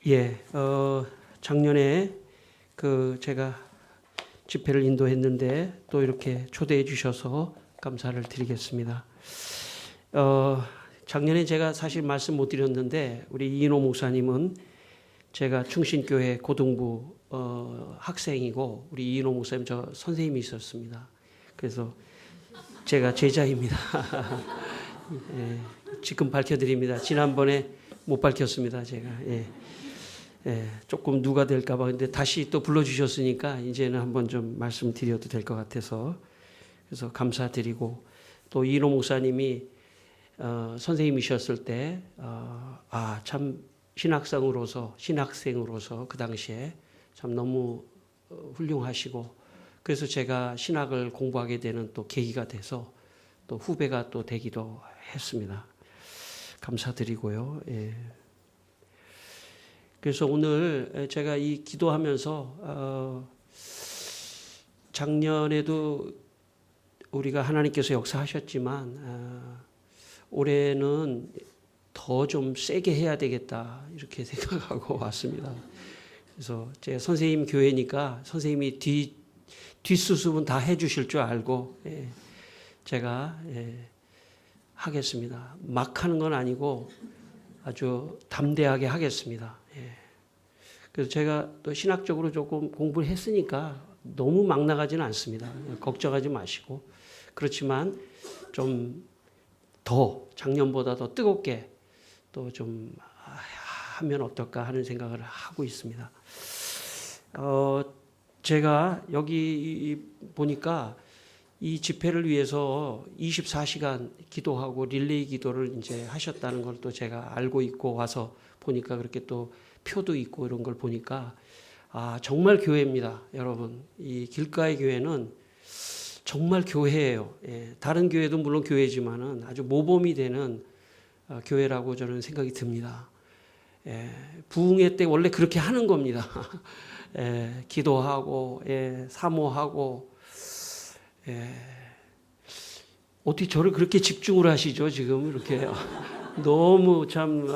예, 작년에 제가 집회를 인도했는데 또 이렇게 초대해 주셔서 감사를 드리겠습니다. 작년에 제가 사실 말씀 못 드렸는데 우리 이인호 목사님은 제가 충신교회 고등부 학생이고 우리 이인호 목사님 저 선생님이 있었습니다. 그래서 제가 제자입니다. 예, 지금 밝혀드립니다. 지난번에 못 밝혔습니다. 제가 조금 누가 될까봐. 근데 다시 또 불러주셨으니까 이제는 한번 좀 말씀드려도 될 것 같아서 그래서 감사드리고 또 이인호 목사님이 선생님이셨을 때 참 신학생으로서 그 당시에 참 너무 훌륭하시고 그래서 제가 신학을 공부하게 되는 또 계기가 돼서 또 후배가 또 되기도 했습니다. 감사드리고요. 예. 그래서 오늘 제가 이 기도하면서 작년에도 우리가 하나님께서 역사하셨지만 올해는 더 좀 세게 해야 되겠다 이렇게 생각하고 왔습니다. 그래서 제 선생님 교회니까 선생님이 뒷수습은 다 해주실 줄 알고 제가 하겠습니다. 막 하는 건 아니고 아주 담대하게 하겠습니다. 그래서 제가 또 신학적으로 조금 공부를 했으니까 너무 막 나가지는 않습니다. 걱정하지 마시고. 그렇지만 좀 더 작년보다 더 뜨겁게 또 좀 하면 어떨까 하는 생각을 하고 있습니다. 제가 여기 보니까 이 집회를 위해서 24시간 기도하고 릴레이 기도를 이제 하셨다는 걸 또 제가 알고 있고 와서 보니까 그렇게 또 표도 있고 이런 걸 보니까 정말 교회입니다. 여러분 이 길가의 교회는 정말 교회예요. 다른 교회도 물론 교회지만은 아주 모범이 되는 교회라고 저는 생각이 듭니다. 부흥회 때 원래 그렇게 하는 겁니다. 기도하고 사모하고 어떻게 저를 그렇게 집중을 하시죠? 지금 이렇게 너무 참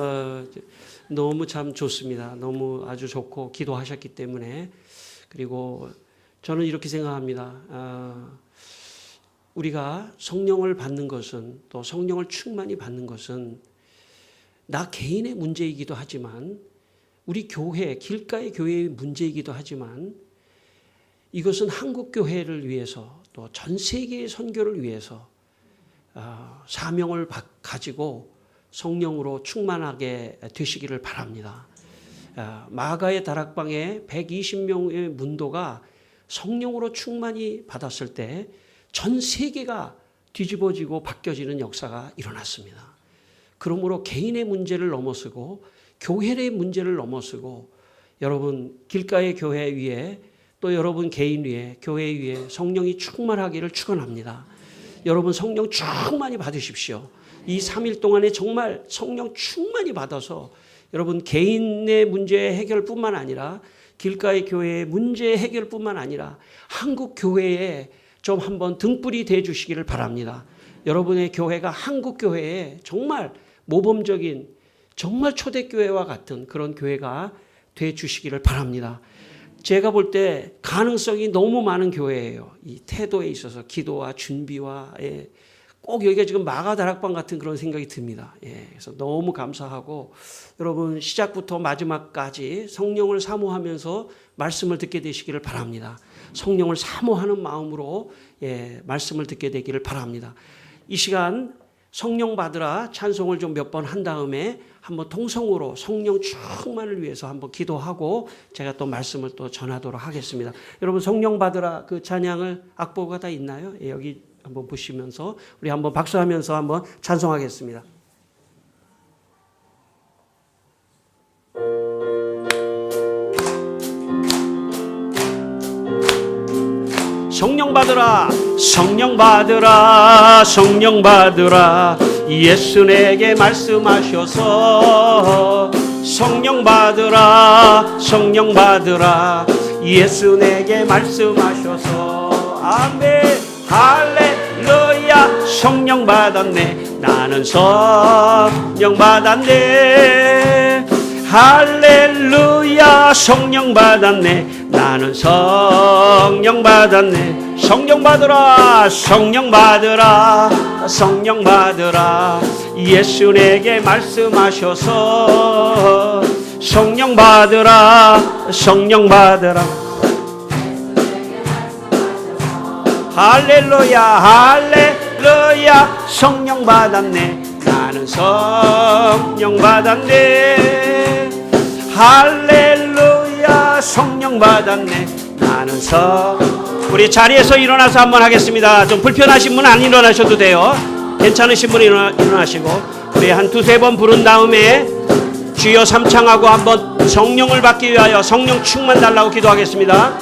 좋습니다. 너무 아주 좋고 기도하셨기 때문에 그리고 저는 이렇게 생각합니다. 우리가 성령을 받는 것은 또 성령을 충만히 받는 것은 나 개인의 문제이기도 하지만 우리 교회 길가의 교회의 문제이기도 하지만 이것은 한국 교회를 위해서 또 전 세계의 선교를 위해서 사명을 가지고 성령으로 충만하게 되시기를 바랍니다. 마가의 다락방에 120명의 문도가 성령으로 충만히 받았을 때 전 세계가 뒤집어지고 바뀌어지는 역사가 일어났습니다. 그러므로 개인의 문제를 넘어서고 교회의 문제를 넘어서고 여러분 길가의 교회 위에 또 여러분 개인 위에 교회 위에 성령이 충만하기를 축원합니다. 여러분 성령 충만히 받으십시오. 이 3일 동안에 정말 성령 충만히 받아서 여러분 개인의 문제 해결뿐만 아니라 길가의 교회의 문제 해결뿐만 아니라 한국 교회에 좀 한번 등불이 돼 주시기를 바랍니다. 여러분의 교회가 한국 교회에 정말 모범적인 정말 초대교회와 같은 그런 교회가 돼 주시기를 바랍니다. 제가 볼 때 가능성이 너무 많은 교회예요. 이 태도에 있어서 기도와 준비와 꼭 여기가 지금 마가 다락방 같은 그런 생각이 듭니다. 그래서 너무 감사하고 여러분 시작부터 마지막까지 성령을 사모하면서 말씀을 듣게 되시기를 바랍니다. 성령을 사모하는 마음으로 말씀을 듣게 되기를 바랍니다. 이 시간 성령 받으라 찬송을 좀 몇 번 한 다음에 한번 통성으로 성령 충만을 위해서 한번 기도하고 제가 또 말씀을 또 전하도록 하겠습니다. 여러분 성령 받으라 그 찬양을 악보가 다 있나요? 여기 한번 보시면서 우리 한번 박수하면서 한번 찬송하겠습니다. 성령 받으라 성령 받으라 성령 받으라 예수 내게 말씀하셔서 성령 받으라 성령 받으라 예수 내게 말씀하셔서 아멘 할렐루야 성령 받았네 나는 성령 받았네 할렐루야 성령 받았네. 나는 성령 받았네. 성령 받으라, 성령 받으라, 성령 받으라. 예수 내게 말씀하셔서 성령 받으라, 성령 받으라. 할렐루야, 할렐루야. 성령 받았네. 나는 성령 받았네. 할렐루야. 성령 받았네. 나는 우리 자리에서 일어나서 한번 하겠습니다. 좀 불편하신 분은 안 일어나셔도 돼요. 괜찮으신 분은 일어나시고, 우리 한 두세 번 부른 다음에 주여 삼창하고 한번 성령을 받기 위하여 성령 충만 달라고 기도하겠습니다.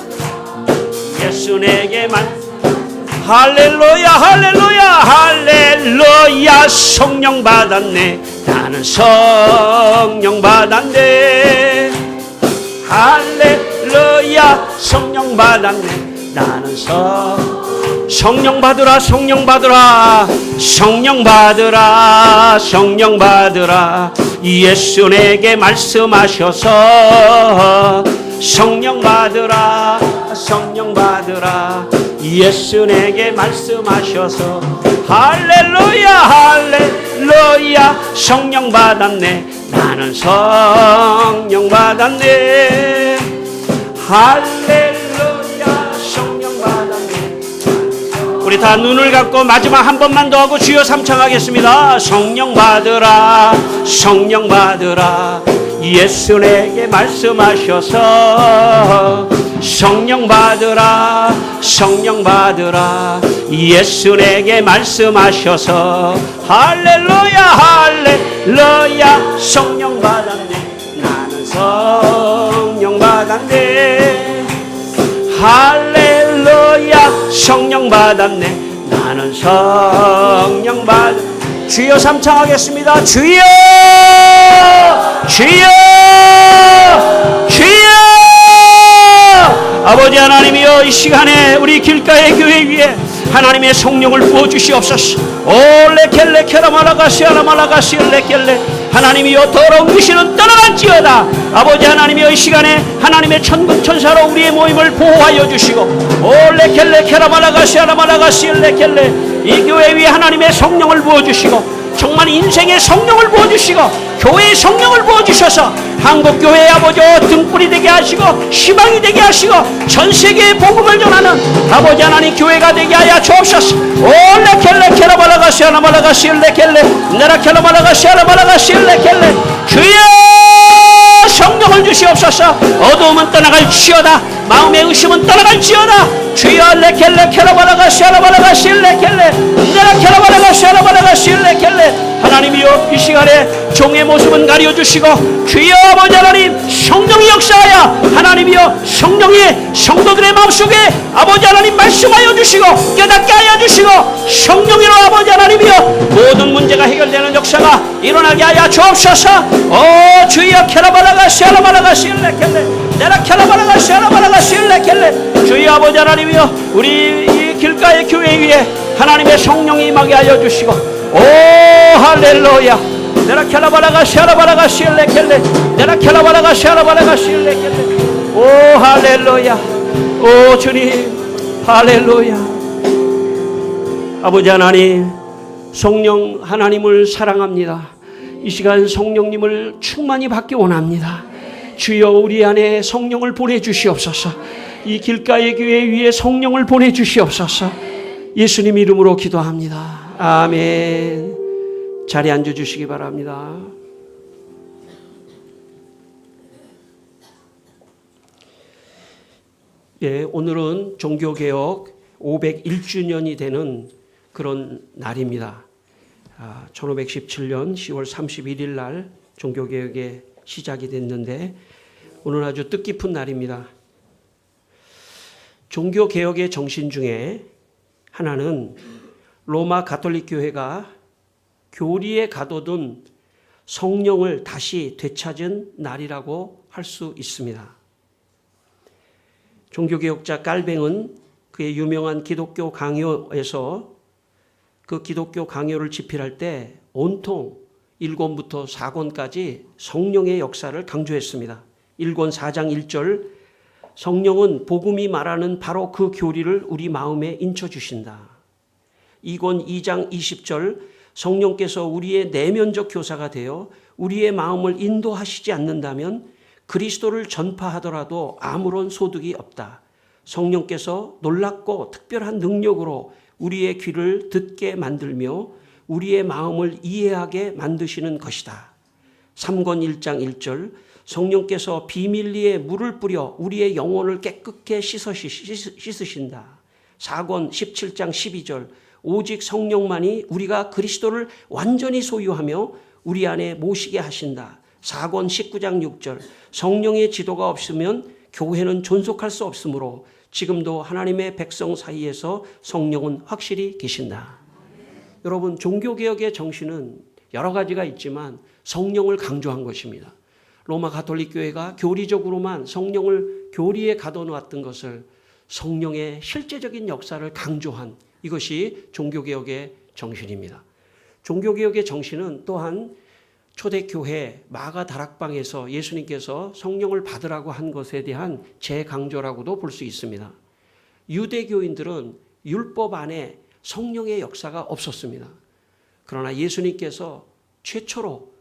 예수 내게만. 할렐루야, 할렐루야, 할렐루야. 성령 받았네. 나는 성령 받았네. 할렐루야. 성령 받았네. 나는 성령 받으라, 성령 받으라, 성령 받으라, 성령 받으라. 예수 내게 말씀하셔서 성령 받으라, 성령 받으라. 예수 내게 말씀하셔서 할렐루야, 할렐루야. 성령 받았네. 나는 성령 받았네. 할렐루야. 성령 받았네. 우리 다 눈을 감고 마지막 한 번만 더 하고 주여 삼창하겠습니다. 성령 받으라, 성령 받으라. 예수 내게 말씀하셔서 성령 받으라, 성령 받으라. 예수 내게 말씀하셔서 할렐루야, 할렐루야. 성령 받았네. 나는 성령 받았네. 할렐루야. 성령 받았네. 나는 성령 받았네. 주여 삼창하겠습니다. 주여, 주여, 주여. 아버지 하나님이여, 이 시간에 우리 길가의 교회 위에 하나님의 성령을 부어주시옵소서. 올레켈레케라말라가시아라말라가시엘레켈레. 하나님이여, 더러운 귀신은 떠나갈지어다. 아버지 하나님이여, 이 시간에 하나님의 천군 천사로 우리의 모임을 보호하여 주시고, 올레켈레케라말라가시아라말라가시엘레켈레. 이 교회 위에 하나님의 성령을 부어주시고, 정말 인생의 성령을 부어주시고, 교회의 성령을 부어주셔서 한국교회의 아버지 등불이 되게 하시고 희망이 되게 하시고 전세계에 복음을 전하는 아버지 하나님 교회가 되게 하여 주옵소서. 올레켈레케라말라가시아라말라가시엘레켈레. 네라켈라말라가시아라말라가시엘레켈레. 주여, 성령을 주시옵소서. 어두움은 떠나갈지어다. 마음의 의심은 떠나갈지어다. 주여, 레켈레케라말라가시아라말라가시엘레켈레. 네라켈라말라가시아라말라가시엘레켈레. 하나님이여, 이 시간에 종의 모습은 가려주시고, 주여 아버지 하나님 성령이 역사하여 하나님이여, 성령이 성도들의 마음속에 아버지 하나님 말씀하여 주시고 깨닫게 하여 주시고, 성령으로 아버지 하나님이여 모든 문제가 해결되는 역사가 일어나게 하여 주옵소서. 오 주여, 케라발라가시아라발라가시엘레켈레. 내가 케라발라가시아라발라가시엘레켈레. 주여 아버지 하나님이여, 우리 이 길가의 교회 위에 하나님의 성령이 임하게 하여 주시고, 오 할렐루야. 내가 켈라바라가시아라바라가시엘레켈레. 내가 켈라바라가시아라바라가시엘레켈레. 오 할렐루야. 오 주님, 할렐루야. 아버지 하나님, 성령 하나님을 사랑합니다. 이 시간 성령님을 충만히 받기 원합니다. 주여, 우리 안에 성령을 보내주시옵소서. 이 길가의 교회 위에 성령을 보내주시옵소서. 예수님 이름으로 기도합니다. 아멘. 자리에 앉아주시기 바랍니다. 예, 오늘은 종교개혁 501주년이 되는 그런 날입니다. 1517년 10월 31일 날 종교개혁의 시작이 됐는데, 오늘 아주 뜻깊은 날입니다. 종교개혁의 정신 중에 하나는 로마 가톨릭 교회가 교리에 가둬둔 성령을 다시 되찾은 날이라고 할 수 있습니다. 종교개혁자 깔뱅은 그의 유명한 기독교 강요에서 그 기독교 강요를 집필할 때 온통 1권부터 4권까지 성령의 역사를 강조했습니다. 1권 4장 1절 성령은 복음이 말하는 바로 그 교리를 우리 마음에 인쳐주신다. 2권 2장 20절 성령께서 우리의 내면적 교사가 되어 우리의 마음을 인도하시지 않는다면 그리스도를 전파하더라도 아무런 소득이 없다. 성령께서 놀랍고 특별한 능력으로 우리의 귀를 듣게 만들며 우리의 마음을 이해하게 만드시는 것이다. 3권 1장 1절 성령께서 비밀리에 물을 뿌려 우리의 영혼을 깨끗게 씻으신다. 4권 17장 12절 오직 성령만이 우리가 그리스도를 완전히 소유하며 우리 안에 모시게 하신다. 4권 19장 6절 성령의 지도가 없으면 교회는 존속할 수 없으므로 지금도 하나님의 백성 사이에서 성령은 확실히 계신다. 여러분, 종교개혁의 정신은 여러 가지가 있지만 성령을 강조한 것입니다. 로마 가톨릭 교회가 교리적으로만 성령을 교리에 가둬놓았던 것을 성령의 실제적인 역사를 강조한 이것이 종교개혁의 정신입니다. 종교개혁의 정신은 또한 초대교회 마가 다락방에서 예수님께서 성령을 받으라고 한 것에 대한 재강조라고도 볼 수 있습니다. 유대교인들은 율법 안에 성령의 역사가 없었습니다. 그러나 예수님께서 최초로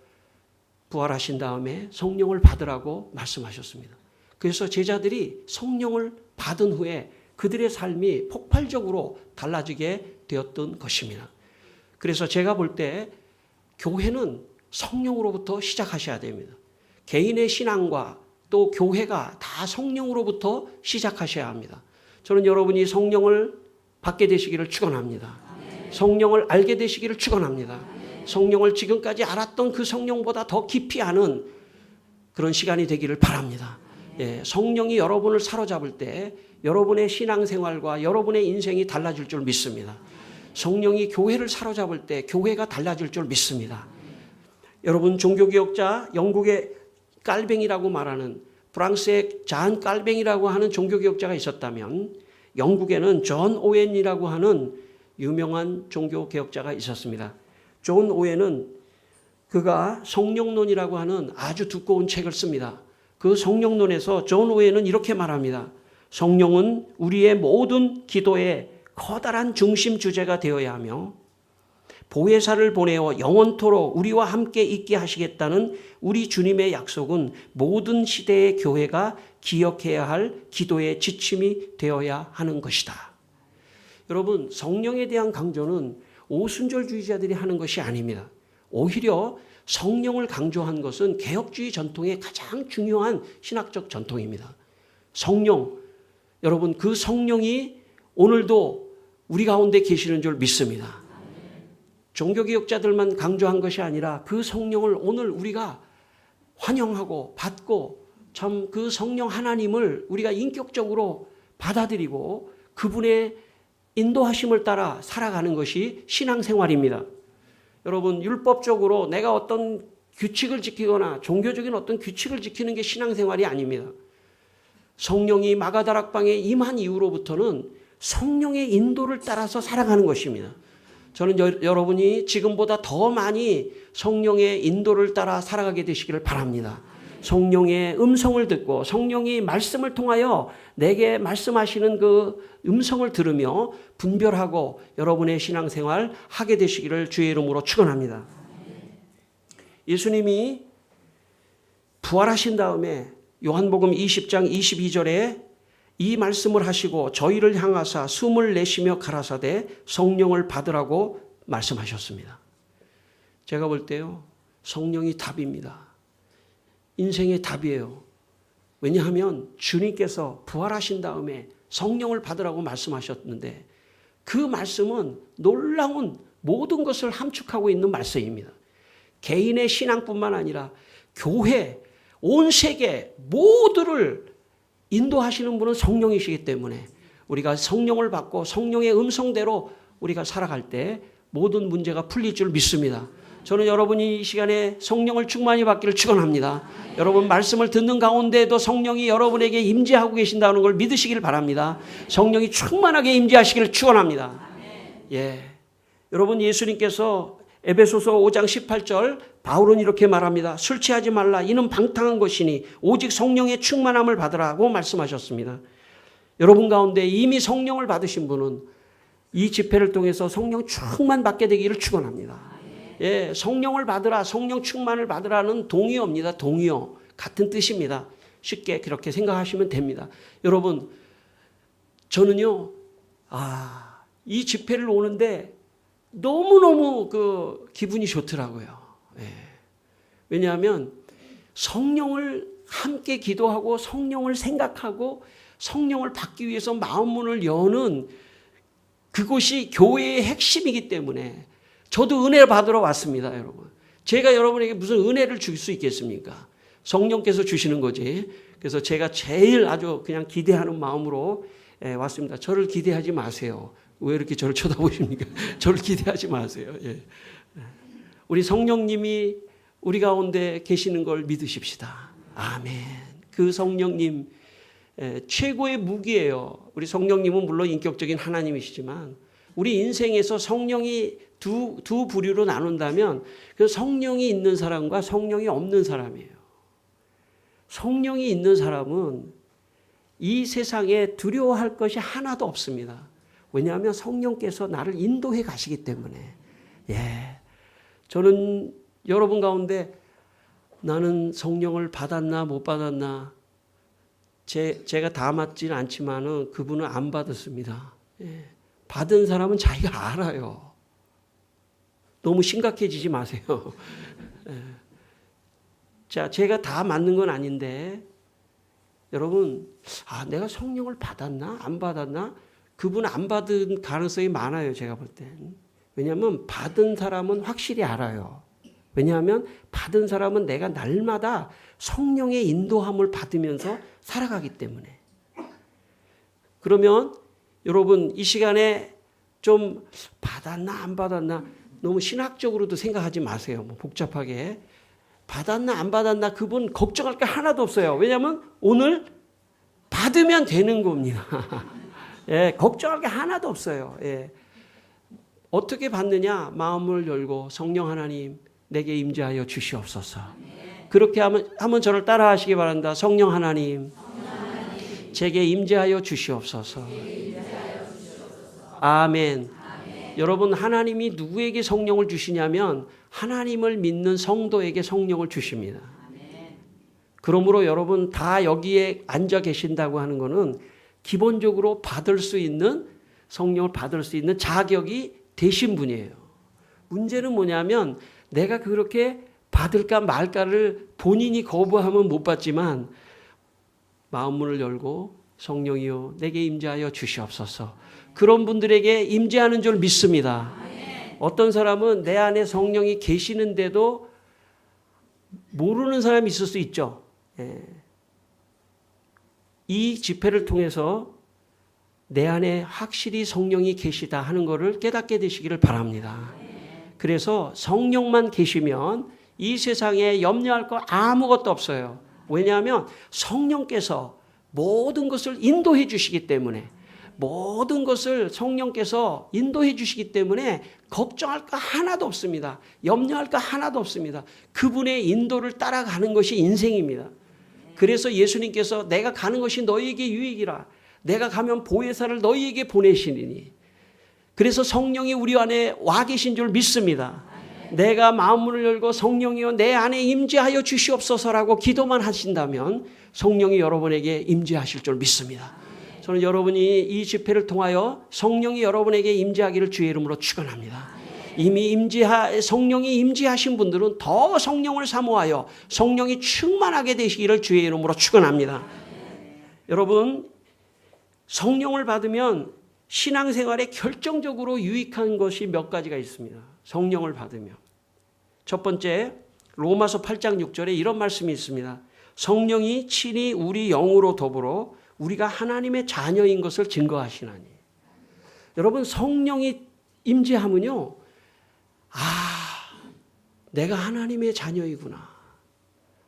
부활하신 다음에 성령을 받으라고 말씀하셨습니다. 그래서 제자들이 성령을 받은 후에 그들의 삶이 폭발적으로 달라지게 되었던 것입니다. 그래서 제가 볼 때 교회는 성령으로부터 시작하셔야 됩니다. 개인의 신앙과 또 교회가 다 성령으로부터 시작하셔야 합니다. 저는 여러분이 성령을 받게 되시기를 축원합니다. 성령을 알게 되시기를 축원합니다. 성령을 지금까지 알았던 그 성령보다 더 깊이 아는 그런 시간이 되기를 바랍니다. 예, 성령이 여러분을 사로잡을 때 여러분의 신앙생활과 여러분의 인생이 달라질 줄 믿습니다. 성령이 교회를 사로잡을 때 교회가 달라질 줄 믿습니다. 여러분, 종교개혁자 영국의 깔뱅이라고 말하는 프랑스의 잔 깔뱅이라고 하는 종교개혁자가 있었다면 영국에는 존 오웬이라고 하는 유명한 종교개혁자가 있었습니다. 존 오웬은 그가 성령론이라고 하는 아주 두꺼운 책을 씁니다. 그 성령론에서 존 오웬은 이렇게 말합니다. 성령은 우리의 모든 기도의 커다란 중심 주제가 되어야 하며 보혜사를 보내어 영원토록 우리와 함께 있게 하시겠다는 우리 주님의 약속은 모든 시대의 교회가 기억해야 할 기도의 지침이 되어야 하는 것이다. 여러분, 성령에 대한 강조는 오순절주의자들이 하는 것이 아닙니다. 오히려 성령을 강조한 것은 개혁주의 전통의 가장 중요한 신학적 전통입니다. 성령, 여러분, 그 성령이 오늘도 우리 가운데 계시는 줄 믿습니다. 종교개혁자들만 강조한 것이 아니라 그 성령을 오늘 우리가 환영하고 받고 참 그 성령 하나님을 우리가 인격적으로 받아들이고 그분의 인도하심을 따라 살아가는 것이 신앙생활입니다. 여러분, 율법적으로 내가 어떤 규칙을 지키거나 종교적인 어떤 규칙을 지키는 게 신앙생활이 아닙니다. 성령이 마가다락방에 임한 이후로부터는 성령의 인도를 따라서 살아가는 것입니다. 저는 여러분이 지금보다 더 많이 성령의 인도를 따라 살아가게 되시기를 바랍니다. 성령의 음성을 듣고 성령이 말씀을 통하여 내게 말씀하시는 그 음성을 들으며 분별하고 여러분의 신앙생활 하게 되시기를 주의 이름으로 축원합니다. 예수님이 부활하신 다음에 요한복음 20장 22절에 이 말씀을 하시고 저희를 향하사 숨을 내쉬며 가라사대 성령을 받으라고 말씀하셨습니다. 제가 볼 때요, 성령이 답입니다. 인생의 답이에요. 왜냐하면 주님께서 부활하신 다음에 성령을 받으라고 말씀하셨는데 그 말씀은 놀라운 모든 것을 함축하고 있는 말씀입니다. 개인의 신앙뿐만 아니라 교회, 온 세계 모두를 인도하시는 분은 성령이시기 때문에 우리가 성령을 받고 성령의 음성대로 우리가 살아갈 때 모든 문제가 풀릴 줄 믿습니다. 저는 여러분이 이 시간에 성령을 충만히 받기를 축원합니다. 여러분 말씀을 듣는 가운데에도 성령이 여러분에게 임재하고 계신다는 걸 믿으시길 바랍니다. 성령이 충만하게 임재하시기를 축원합니다. 예, 여러분 예수님께서 에베소서 5장 18절 바울은 이렇게 말합니다. 술 취하지 말라. 이는 방탕한 것이니 오직 성령의 충만함을 받으라고 말씀하셨습니다. 여러분 가운데 이미 성령을 받으신 분은 이 집회를 통해서 성령 충만 받게 되기를 축원합니다. 예, 성령을 받으라, 성령 충만을 받으라는 동의어입니다. 동의어. 같은 뜻입니다. 쉽게 그렇게 생각하시면 됩니다. 여러분, 저는요, 이 집회를 오는데 너무너무 기분이 좋더라고요. 예. 왜냐하면 성령을 함께 기도하고 성령을 생각하고 성령을 받기 위해서 마음문을 여는 그곳이 교회의 핵심이기 때문에 저도 은혜를 받으러 왔습니다, 여러분. 제가 여러분에게 무슨 은혜를 줄 수 있겠습니까? 성령께서 주시는 거지. 그래서 제가 제일 아주 그냥 기대하는 마음으로 왔습니다. 저를 기대하지 마세요. 왜 이렇게 저를 쳐다보십니까? 저를 기대하지 마세요. 예. 우리 성령님이 우리 가운데 계시는 걸 믿으십시다. 아멘. 그 성령님 최고의 무기예요. 우리 성령님은 물론 인격적인 하나님이시지만 우리 인생에서 성령이 두 부류로 나눈다면 그 성령이 있는 사람과 성령이 없는 사람이에요. 성령이 있는 사람은 이 세상에 두려워할 것이 하나도 없습니다. 왜냐하면 성령께서 나를 인도해 가시기 때문에. 예. 저는 여러분 가운데 나는 성령을 받았나 못 받았나 제가 다 맞지는 않지만은 그분은 안 받았습니다. 예. 받은 사람은 자기가 알아요. 너무 심각해지지 마세요. 예. 자, 제가 다 맞는 건 아닌데 여러분, 내가 성령을 받았나 안 받았나? 그분 안 받은 가능성이 많아요. 제가 볼 땐. 왜냐하면 받은 사람은 확실히 알아요. 왜냐하면 받은 사람은 내가 날마다 성령의 인도함을 받으면서 살아가기 때문에. 그러면 여러분 이 시간에 좀 받았나 안 받았나 너무 신학적으로도 생각하지 마세요. 뭐 복잡하게. 받았나 안 받았나 그분 걱정할 게 하나도 없어요. 왜냐하면 오늘 받으면 되는 겁니다. 예, 걱정할 게 하나도 없어요. 예. 어떻게 받느냐? 마음을 열고 성령 하나님 내게 임재하여 주시옵소서. 그렇게 한번 저를 따라 하시기 바랍니다. 성령 하나님, 제게 임재하여 주시옵소서. 아멘. 여러분, 하나님이 누구에게 성령을 주시냐면 하나님을 믿는 성도에게 성령을 주십니다. 그러므로 여러분 다 여기에 앉아 계신다고 하는 것은 기본적으로 받을 수 있는 성령을 받을 수 있는 자격이 되신 분이에요. 문제는 뭐냐면 내가 그렇게 받을까 말까를 본인이 거부하면 못 받지만 마음문을 열고 성령이여 내게 임재하여 주시옵소서. 그런 분들에게 임재하는 줄 믿습니다. 어떤 사람은 내 안에 성령이 계시는데도 모르는 사람이 있을 수 있죠. 이 집회를 통해서 내 안에 확실히 성령이 계시다 하는 것을 깨닫게 되시기를 바랍니다. 그래서 성령만 계시면 이 세상에 염려할 거 아무것도 없어요. 왜냐하면 성령께서 모든 것을 인도해 주시기 때문에 모든 것을 성령께서 인도해 주시기 때문에 걱정할 거 하나도 없습니다. 염려할 거 하나도 없습니다. 그분의 인도를 따라가는 것이 인생입니다. 그래서 예수님께서 내가 가는 것이 너희에게 유익이라. 내가 가면 보혜사를 너희에게 보내시리니. 그래서 성령이 우리 안에 와 계신 줄 믿습니다. 내가 마음문을 열고 성령이여 내 안에 임재하여 주시옵소서라고 기도만 하신다면 성령이 여러분에게 임재하실 줄 믿습니다. 저는 여러분이 이 집회를 통하여 성령이 여러분에게 임재하기를 주의 이름으로 축원합니다. 이미 성령이 임재하신 분들은 더 성령을 사모하여 성령이 충만하게 되시기를 주의 이름으로 축원합니다. 여러분, 성령을 받으면 신앙생활에 결정적으로 유익한 것이 몇 가지가 있습니다. 성령을 받으면. 첫 번째, 로마서 8장 6절에 이런 말씀이 있습니다. 성령이 친히 우리 영으로 더불어 우리가 하나님의 자녀인 것을 증거하시나니. 여러분, 성령이 임재하면요. 내가 하나님의 자녀이구나.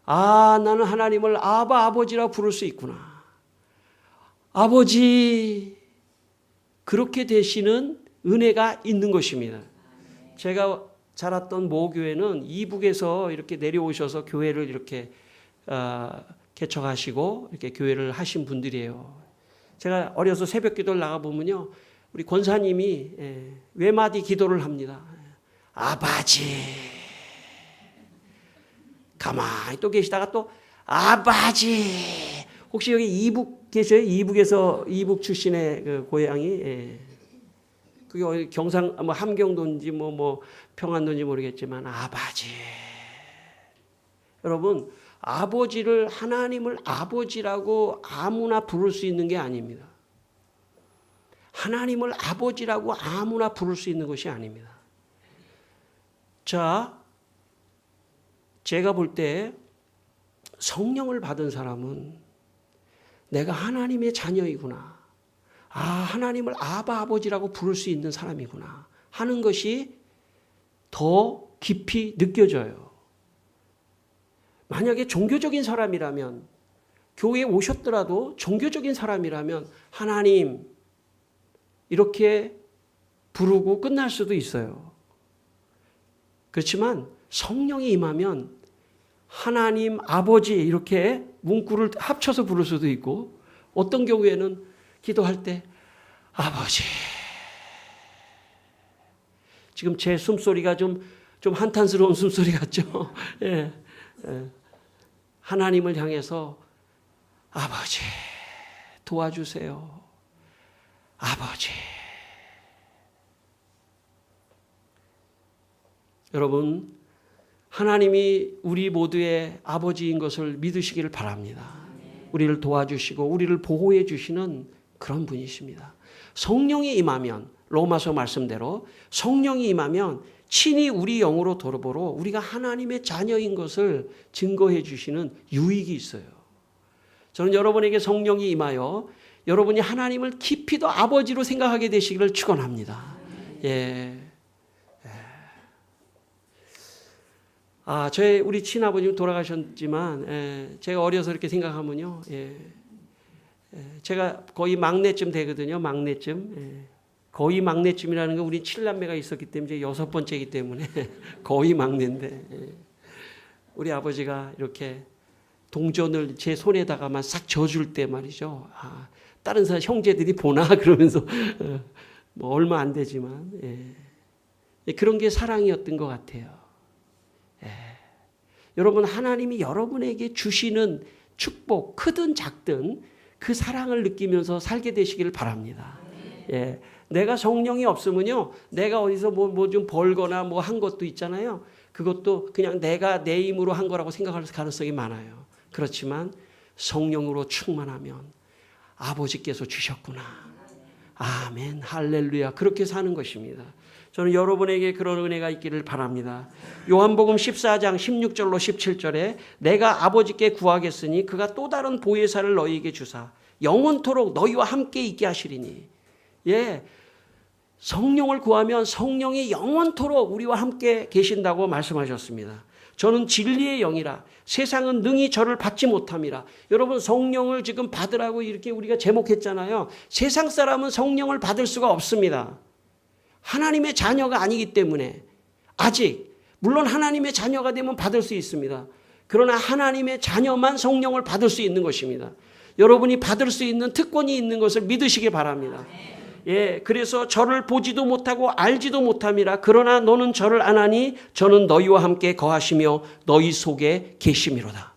나는 하나님을 아버지라 부를 수 있구나. 아버지, 그렇게 되시는 은혜가 있는 것입니다. 제가 자랐던 모교회는 이북에서 이렇게 내려오셔서 교회를 이렇게 개척하시고 이렇게 교회를 하신 분들이에요. 제가 어려서 새벽 기도를 나가보면요, 우리 권사님이 외마디 기도를 합니다. 아버지. 가만히 또 계시다가 또 아버지. 혹시 여기 이북 계셔요? 이북 출신의 그 고향이. 그게 어디 경상, 뭐 함경도인지 뭐 평안도인지 모르겠지만 아버지. 여러분, 아버지를, 하나님을 아버지라고 아무나 부를 수 있는 게 아닙니다. 하나님을 아버지라고 아무나 부를 수 있는 것이 아닙니다. 자, 제가 볼 때 성령을 받은 사람은 내가 하나님의 자녀이구나. 하나님을 아버지라고 부를 수 있는 사람이구나 하는 것이 더 깊이 느껴져요. 만약에 종교적인 사람이라면, 교회에 오셨더라도 종교적인 사람이라면 하나님 이렇게 부르고 끝날 수도 있어요. 그렇지만 성령이 임하면 하나님 아버지 이렇게 문구를 합쳐서 부를 수도 있고, 어떤 경우에는 기도할 때 아버지. 지금 제 숨소리가 좀 한탄스러운 숨소리 같죠? 예. 하나님을 향해서 아버지 도와주세요. 아버지. 여러분, 하나님이 우리 모두의 아버지인 것을 믿으시기를 바랍니다. 우리를 도와주시고 우리를 보호해 주시는 그런 분이십니다. 성령이 임하면, 로마서 말씀대로 성령이 임하면 친히 우리 영으로 돌아보러 우리가 하나님의 자녀인 것을 증거해 주시는 유익이 있어요. 저는 여러분에게 성령이 임하여 여러분이 하나님을 깊이 더 아버지로 생각하게 되시기를 축원합니다. 예. 우리 친아버님 돌아가셨지만, 제가 어려서 이렇게 생각하면요, 제가 거의 막내쯤 되거든요, 막내쯤. 거의 막내쯤이라는 건 우리 7남매가 있었기 때문에 이제 6번째이기 때문에 거의 막내인데, 우리 아버지가 이렇게 동전을 제 손에다가만 싹 져줄 때 말이죠. 다른 사람 형제들이 보나 그러면서 뭐 얼마 안 되지만, 그런 게 사랑이었던 것 같아요. 여러분, 하나님이 여러분에게 주시는 축복, 크든 작든 그 사랑을 느끼면서 살게 되시기를 바랍니다. 내가 성령이 없으면요, 내가 어디서 뭐 좀 벌거나 뭐 한 것도 있잖아요. 그것도 그냥 내가 내 힘으로 한 거라고 생각할 가능성이 많아요. 그렇지만 성령으로 충만하면 아버지께서 주셨구나. 아멘, 할렐루야. 그렇게 사는 것입니다. 저는 여러분에게 그런 은혜가 있기를 바랍니다. 요한복음 14장 16절로 17절에 내가 아버지께 구하겠으니 그가 또 다른 보혜사를 너희에게 주사 영원토록 너희와 함께 있게 하시리니. 성령을 구하면 성령이 영원토록 우리와 함께 계신다고 말씀하셨습니다. 저는 진리의 영이라 세상은 능히 저를 받지 못함이라. 여러분, 성령을 지금 받으라고 이렇게 우리가 제목했잖아요. 세상 사람은 성령을 받을 수가 없습니다. 하나님의 자녀가 아니기 때문에. 아직 물론 하나님의 자녀가 되면 받을 수 있습니다. 그러나 하나님의 자녀만 성령을 받을 수 있는 것입니다. 여러분이 받을 수 있는 특권이 있는 것을 믿으시기 바랍니다. 그래서 저를 보지도 못하고 알지도 못함이라. 그러나 너는 저를 아나니 저는 너희와 함께 거하시며 너희 속에 계심이로다.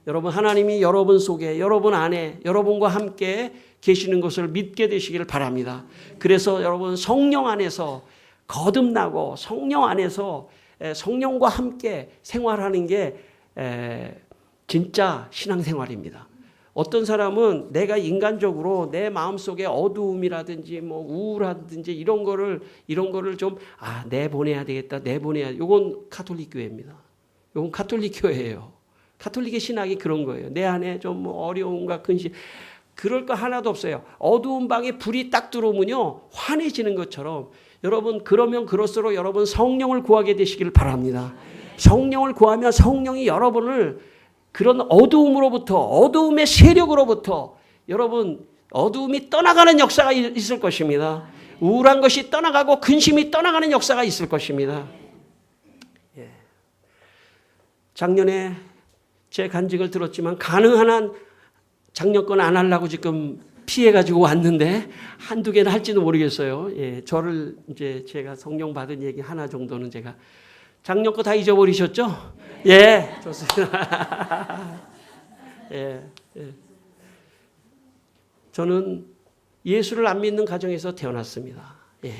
여러분, 하나님이 여러분 속에, 여러분 안에, 여러분과 함께 계시는 것을 믿게 되시기를 바랍니다. 그래서 여러분, 성령 안에서 거듭나고 성령 안에서 성령과 함께 생활하는 게 진짜 신앙생활입니다. 어떤 사람은 내가 인간적으로 내 마음속에 어두움이라든지 뭐 우울하든지 이런 거를 좀 내보내야 되겠다. 요건 가톨릭 교회입니다. 요건 가톨릭 교회예요. 가톨릭의 신학이 그런 거예요. 내 안에 좀 어려움과 근심, 그럴 거 하나도 없어요. 어두운 방에 불이 딱 들어오면요, 환해지는 것처럼 여러분, 그러면 그럴수록 여러분 성령을 구하게 되시기를 바랍니다. 성령을 구하면 성령이 여러분을 그런 어두움으로부터, 어두움의 세력으로부터 여러분 어두움이 떠나가는 역사가 있을 것입니다. 우울한 것이 떠나가고 근심이 떠나가는 역사가 있을 것입니다. 작년에 제 간증을 들었지만 가능한 한 작년 건 안 하려고 지금 피해가지고 왔는데 한두 개는 할지도 모르겠어요. 예, 저를 이제 제가 성령 받은 얘기 하나 정도는 제가 작년 거 다 잊어버리셨죠? 예, 좋습니다. 예, 예. 저는 예수를 안 믿는 가정에서 태어났습니다. 예.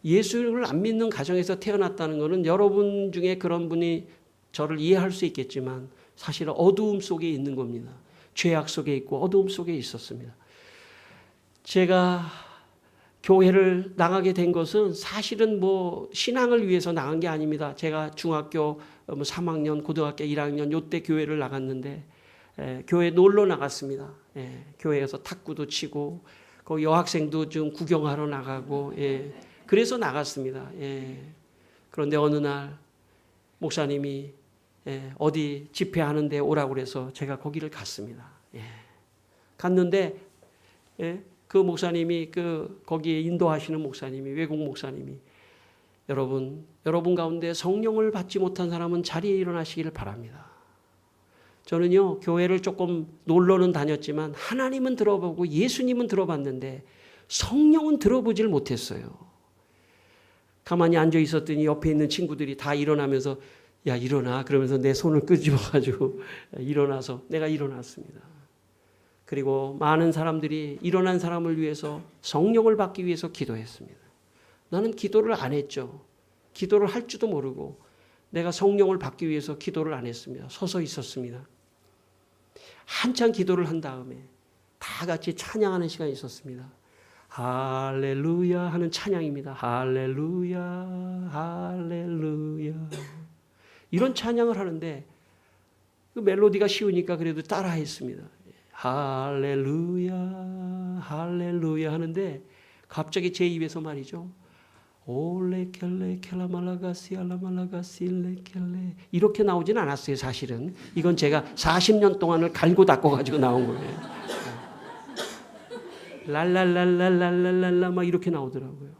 예수를 안 믿는 가정에서 태어났다는 것은 여러분 중에 그런 분이 저를 이해할 수 있겠지만 사실은 어두움 속에 있는 겁니다. 죄악 속에 있고 어두움 속에 있었습니다. 제가 교회를 나가게 된 것은 사실은 뭐 신앙을 위해서 나간 게 아닙니다. 제가 중학교 3학년, 고등학교 1학년 요때 교회를 나갔는데 교회 놀러 나갔습니다. 교회에서 탁구도 치고 거기 여학생도 좀 구경하러 나가고 그래서 나갔습니다. 그런데 어느 날 목사님이 어디 집회하는 데 오라고 그래서 제가 거기를 갔습니다. 갔는데 그 목사님이 거기에 인도하시는 목사님이 외국 목사님이 여러분 가운데 성령을 받지 못한 사람은 자리에 일어나시기를 바랍니다. 저는요 교회를 조금 놀러는 다녔지만 하나님은 들어보고 예수님은 들어봤는데 성령은 들어보질 못했어요. 가만히 앉아 있었더니 옆에 있는 친구들이 다 일어나면서 야 일어나 그러면서 내 손을 끄집어가지고 일어나서 내가 일어났습니다. 그리고 많은 사람들이 일어난 사람을 위해서 성령을 받기 위해서 기도했습니다. 나는 기도를 안 했죠. 기도를 할 줄도 모르고 내가 성령을 받기 위해서 기도를 안 했습니다. 서서 있었습니다. 한참 기도를 한 다음에 다 같이 찬양하는 시간이 있었습니다. 할렐루야 하는 찬양입니다. 할렐루야 할렐루야 이런 찬양을 하는데 그 멜로디가 쉬우니까 그래도 따라 했습니다. 할렐루야 할렐루야 하는데 갑자기 제 입에서 말이죠. 올레켈레 켈라말라가시 알라말라가시 레켈레 이렇게 나오진 않았어요. 사실은 이건 제가 40년 동안을 갈고 닦아가지고 나온 거예요. 랄랄랄랄랄랄랄라 막 이렇게 나오더라고요.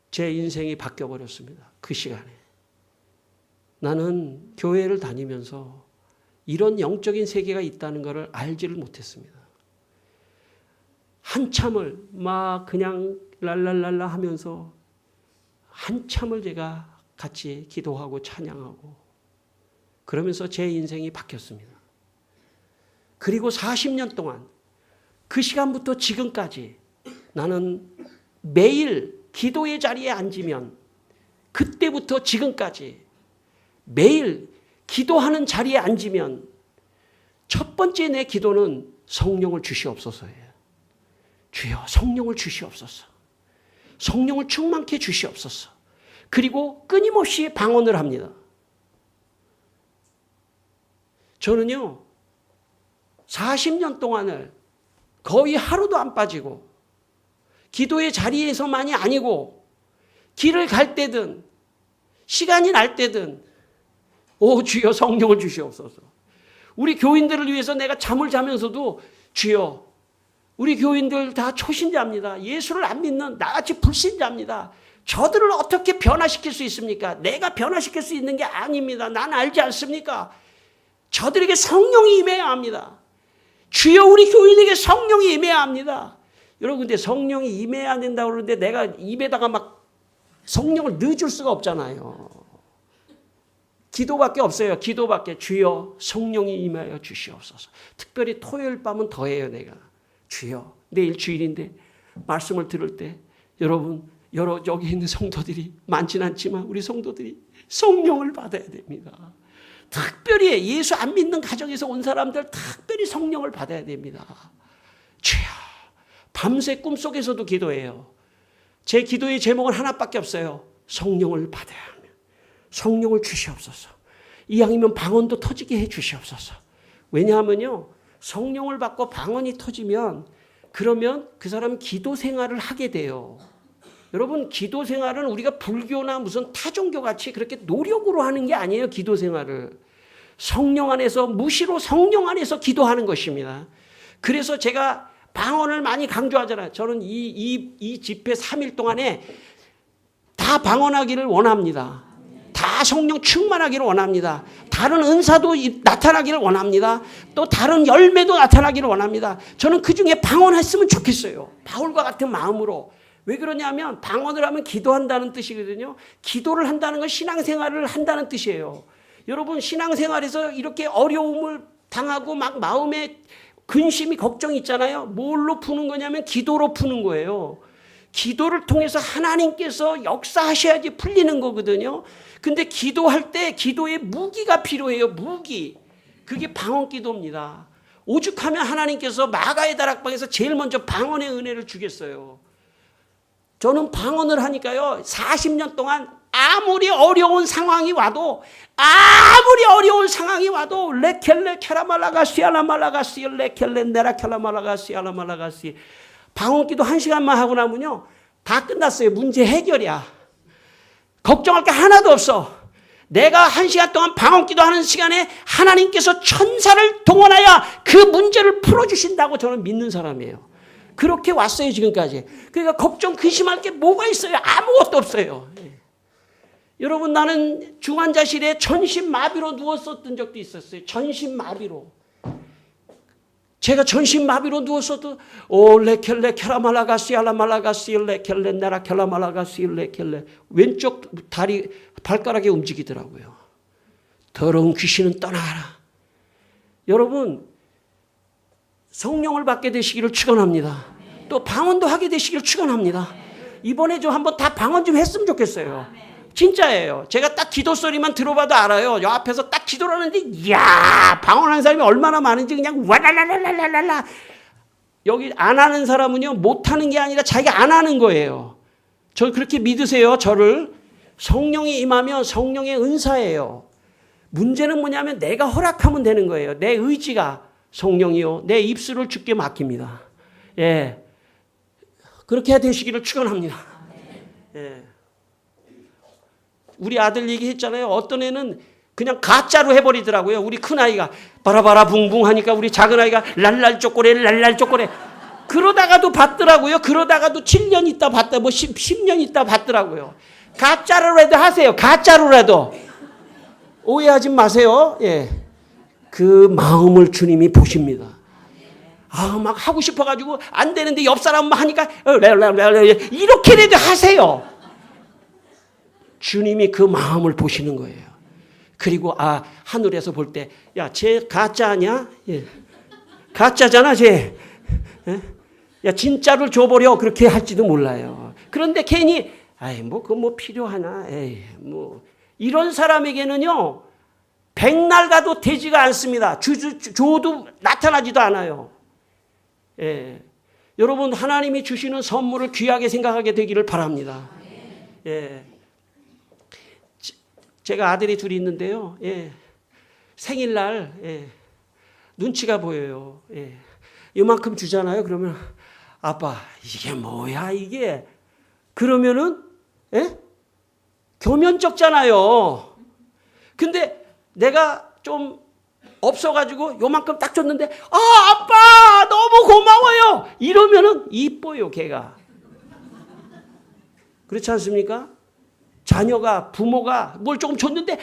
제 인생이 바뀌어버렸습니다. 그 시간에. 나는 교회를 다니면서 이런 영적인 세계가 있다는 것을 알지를 못했습니다. 한참을 막 그냥 랄랄랄라 하면서 한참을 제가 같이 기도하고 찬양하고 그러면서 제 인생이 바뀌었습니다. 그리고 40년 동안 그 시간부터 지금까지 나는 매일 기도의 자리에 앉으면 그때부터 지금까지 매일 기도하는 자리에 앉으면 첫 번째 내 기도는 성령을 주시옵소서예요. 주여 성령을 주시옵소서. 성령을 충만케 주시옵소서. 그리고 끊임없이 방언을 합니다. 저는요 40년 동안을 거의 하루도 안 빠지고 기도의 자리에서만이 아니고 길을 갈 때든 시간이 날 때든 오 주여 성령을 주시옵소서. 우리 교인들을 위해서 내가 잠을 자면서도 주여 우리 교인들 다 초신자입니다. 예수를 안 믿는 나같이 불신자입니다. 저들을 어떻게 변화시킬 수 있습니까? 내가 변화시킬 수 있는 게 아닙니다. 난 알지 않습니까? 저들에게 성령이 임해야 합니다. 주여 우리 교인에게 성령이 임해야 합니다. 여러분 근데 성령이 임해야 된다고 그러는데 내가 입에다가 막 성령을 넣어줄 수가 없잖아요. 기도밖에 없어요. 기도밖에. 주여 성령이 임하여 주시옵소서. 특별히 토요일 밤은 더해요 내가. 주여 내일 주일인데 말씀을 들을 때 여러분 여기 있는 성도들이 많지는 않지만 우리 성도들이 성령을 받아야 됩니다. 특별히 예수 안 믿는 가정에서 온 사람들 특별히 성령을 받아야 됩니다. 주여 밤새 꿈속에서도 기도해요. 제 기도의 제목은 하나밖에 없어요. 성령을 받아야 하며 성령을 주시옵소서. 이왕이면 방언도 터지게 해 주시옵소서. 왜냐하면요 성령을 받고 방언이 터지면 그러면 그 사람은 기도 생활을 하게 돼요. 여러분 기도 생활은 우리가 불교나 무슨 타종교 같이 그렇게 노력으로 하는 게 아니에요. 기도 생활을 성령 안에서 무시로 성령 안에서 기도하는 것입니다. 그래서 제가 방언을 많이 강조하잖아요. 저는 이 집회 3일 동안에 다 방언하기를 원합니다. 다 성령 충만하기를 원합니다. 다른 은사도 나타나기를 원합니다. 또 다른 열매도 나타나기를 원합니다. 저는 그중에 방언했으면 좋겠어요. 바울과 같은 마음으로. 왜 그러냐면 방언을 하면 기도한다는 뜻이거든요. 기도를 한다는 건 신앙생활을 한다는 뜻이에요. 여러분 신앙생활에서 이렇게 어려움을 당하고 막 마음에 근심이 걱정이 있잖아요. 뭘로 푸는 거냐면 기도로 푸는 거예요. 기도를 통해서 하나님께서 역사하셔야지 풀리는 거거든요. 근데 기도할 때 기도에 무기가 필요해요. 무기. 그게 방언 기도입니다. 오죽하면 하나님께서 마가의 다락방에서 제일 먼저 방언의 은혜를 주겠어요. 저는 방언을 하니까요. 40년 동안 아무리 어려운 상황이 와도 레켈레 캐라말라가시 알라말라가시 레켈레 네라켈라말라가시 알라말라가시 방언기도 1시간만 하고 나면요. 다 끝났어요. 문제 해결이야. 걱정할 게 하나도 없어. 내가 1시간 동안 방언기도 하는 시간에 하나님께서 천사를 동원하여 그 문제를 풀어주신다고 저는 믿는 사람이에요. 그렇게 왔어요 지금까지. 그러니까 걱정 근심할 게 뭐가 있어요. 아무것도 없어요. 여러분 나는 중환자실에 전신마비로 누웠었던 적도 있었어요. 전신마비로. 제가 전신마비로 누웠어도 레켈레 캐라말라가시 알라말라가시 레켈레 나라 캐라말라가시 레켈레 왼쪽 다리 발가락에 움직이더라고요. 더러운 귀신은 떠나가라. 여러분 성령을 받게 되시기를 축원합니다. 또 방언도 하게 되시기를 축원합니다. 이번에 좀 한번 다 방언 좀 했으면 좋겠어요. 진짜예요. 제가 딱 기도 소리만 들어봐도 알아요. 요 앞에서 딱 기도를 하는데 이야 방언하는 사람이 얼마나 많은지 그냥 와랄랄랄랄랄라. 여기 안 하는 사람은요 못하는 게 아니라 자기가 안 하는 거예요. 저 그렇게 믿으세요. 저를. 성령이 임하면 성령의 은사예요. 문제는 뭐냐면 내가 허락하면 되는 거예요. 내 의지가. 성령이요 내 입술을 주께 맡깁니다. 예, 그렇게 되시기를 축원합니다. 예. 우리 아들 얘기했잖아요. 어떤 애는 그냥 가짜로 해버리더라고요. 우리 큰아이가 바라바라 붕붕 하니까 우리 작은아이가 랄랄 쪼꼬레 랄랄 쪼꼬레 그러다가도 받더라고요. 그러다가도 7년 있다 받다 뭐 10년 있다 받더라고요. 가짜로라도 하세요. 가짜로라도 오해하지 마세요. 예. 그 마음을 주님이 보십니다. 막 하고 싶어가지고 안 되는데 옆 사람만 하니까 이렇게라도 하세요. 주님이 그 마음을 보시는 거예요. 그리고 하늘에서 볼 때 야, 쟤 가짜 아니야? 예. 가짜잖아 쟤. 야 진짜를 줘버려 그렇게 할지도 몰라요. 그런데 괜히 그거 뭐 필요하나? 이런 사람에게는요. 백날 가도 되지가 않습니다. 줘도 나타나지도 않아요. 예. 여러분 하나님이 주시는 선물을 귀하게 생각하게 되기를 바랍니다. 예. 제가 아들이 둘이 있는데요. 예. 생일날 눈치가 보여요. 예. 이만큼 주잖아요. 그러면 아빠 이게 뭐야 이게. 그러면은 교면적잖아요. 근데 내가 좀 없어가지고 요만큼 딱 줬는데 아빠 너무 고마워요 이러면은 이뻐요 걔가. 그렇지 않습니까? 자녀가 부모가 뭘 조금 줬는데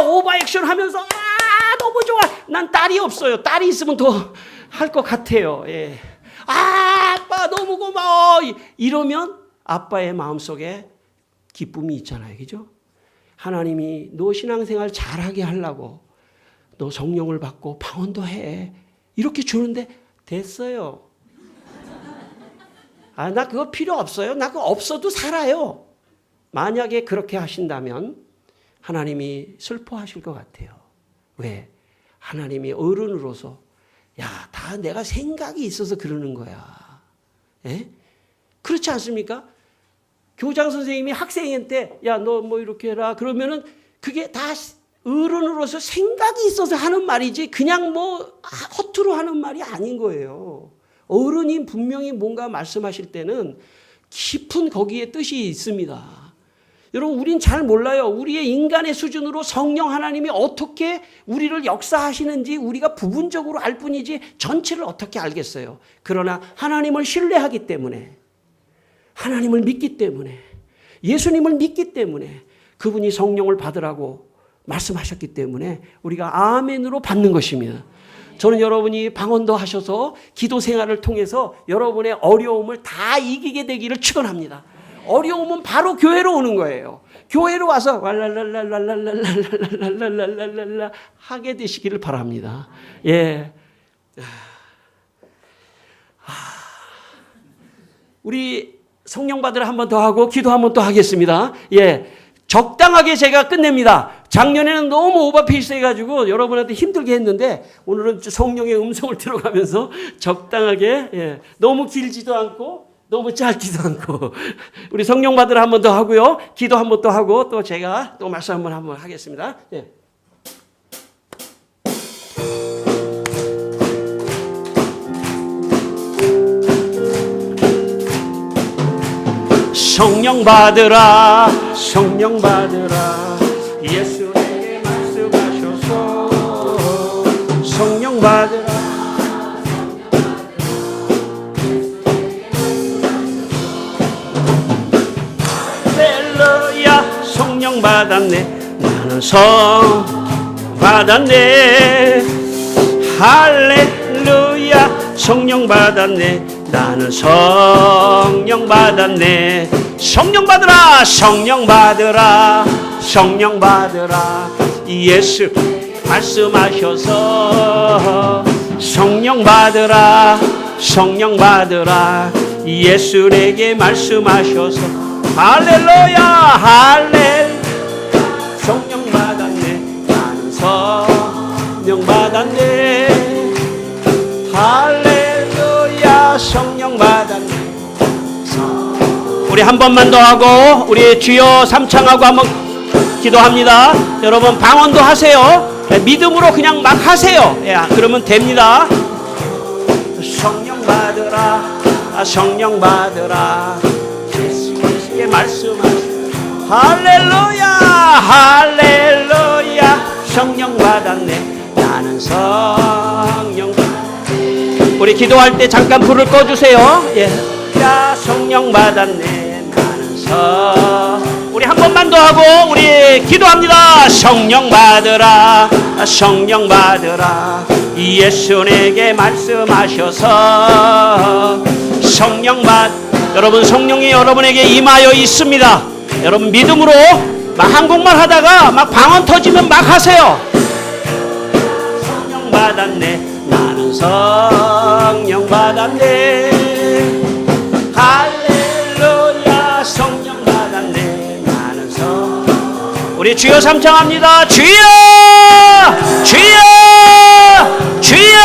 오버액션 하면서 너무 좋아. 난 딸이 없어요. 딸이 있으면 더 할 것 같아요. 예. 아빠 너무 고마워 이러면 아빠의 마음속에 기쁨이 있잖아요. 그죠? 하나님이 너 신앙생활 잘하게 하려고 너 성령을 받고 방언도 해. 이렇게 주는데 됐어요. 나 그거 필요 없어요. 나 그거 없어도 살아요. 만약에 그렇게 하신다면 하나님이 슬퍼하실 것 같아요. 왜? 하나님이 어른으로서 다 내가 생각이 있어서 그러는 거야. 예? 그렇지 않습니까? 교장 선생님이 학생한테 너 뭐 이렇게 해라 그러면은 그게 다 어른으로서 생각이 있어서 하는 말이지 그냥 뭐 허투루 하는 말이 아닌 거예요. 어른이 분명히 뭔가 말씀하실 때는 깊은 거기에 뜻이 있습니다. 여러분 우린 잘 몰라요. 우리의 인간의 수준으로 성령 하나님이 어떻게 우리를 역사하시는지 우리가 부분적으로 알 뿐이지 전체를 어떻게 알겠어요. 그러나 하나님을 신뢰하기 때문에 하나님을 믿기 때문에 예수님을 믿기 때문에 그분이 성령을 받으라고 말씀하셨기 때문에 우리가 아멘으로 받는 것입니다. 저는 여러분이 방언도 하셔서 기도 생활을 통해서 여러분의 어려움을 다 이기게 되기를 축원합니다. 어려움은 바로 교회로 오는 거예요. 교회로 와서 왈랄랄랄랄랄랄랄랄랄랄랄랄랄 하게 되시기를 바랍니다. 예. 우리 성령 받으러 한 번 더 하고 기도 한 번 또 하겠습니다. 예. 적당하게 제가 끝냅니다. 작년에는 너무 오버페이스 해가지고 여러분한테 힘들게 했는데 오늘은 성령의 음성을 들어가면서 적당하게, 예. 너무 길지도 않고 너무 짧지도 않고 우리 성령 받으러 한 번 더 하고요. 기도 한 번 또 하고 또 제가 또 말씀 한번 하겠습니다. 예. 성령 받으라 성령 받으라 예수 내게 말씀하셔서 성령 받으라 할렐루야 성령 받았네 나는 성 받았네 할렐루야 성령 받았네 나는 성령 받았네 성령 받으라 성령 받으라 성령 받으라 예수 말씀하셔서 성령 받으라 성령 받으라 예수 내게 말씀하셔서 할렐루야 할렐루야 성령 받았네 나는 성령 받았네 할렐루야 성령 받았네 우리 한 번만 더 하고 우리 주여 삼창하고 한번 기도합니다. 여러분 방언도 하세요. 믿음으로 그냥 막 하세요. 예, 그러면 됩니다. 성령 받으라 성령 받으라 예수의 말씀하시오 할렐루야 할렐루야 성령 받았네 나는 성령 우리 기도할 때 잠깐 불을 꺼주세요. 예. 야 성령 받았네 나는 우리 한 번만 더 하고 우리 기도합니다. 성령 받으라 성령 받으라 예수 내게 말씀하셔서 성령 여러분 성령이 여러분에게 임하여 있습니다. 여러분 믿음으로 막 한국말 하다가 막 방언 터지면 막 하세요. 성령 받았네 나는 성령 받았네 할렐루야 성령 받았네 나는 우리 주여 삼창합니다. 주여 주여 주여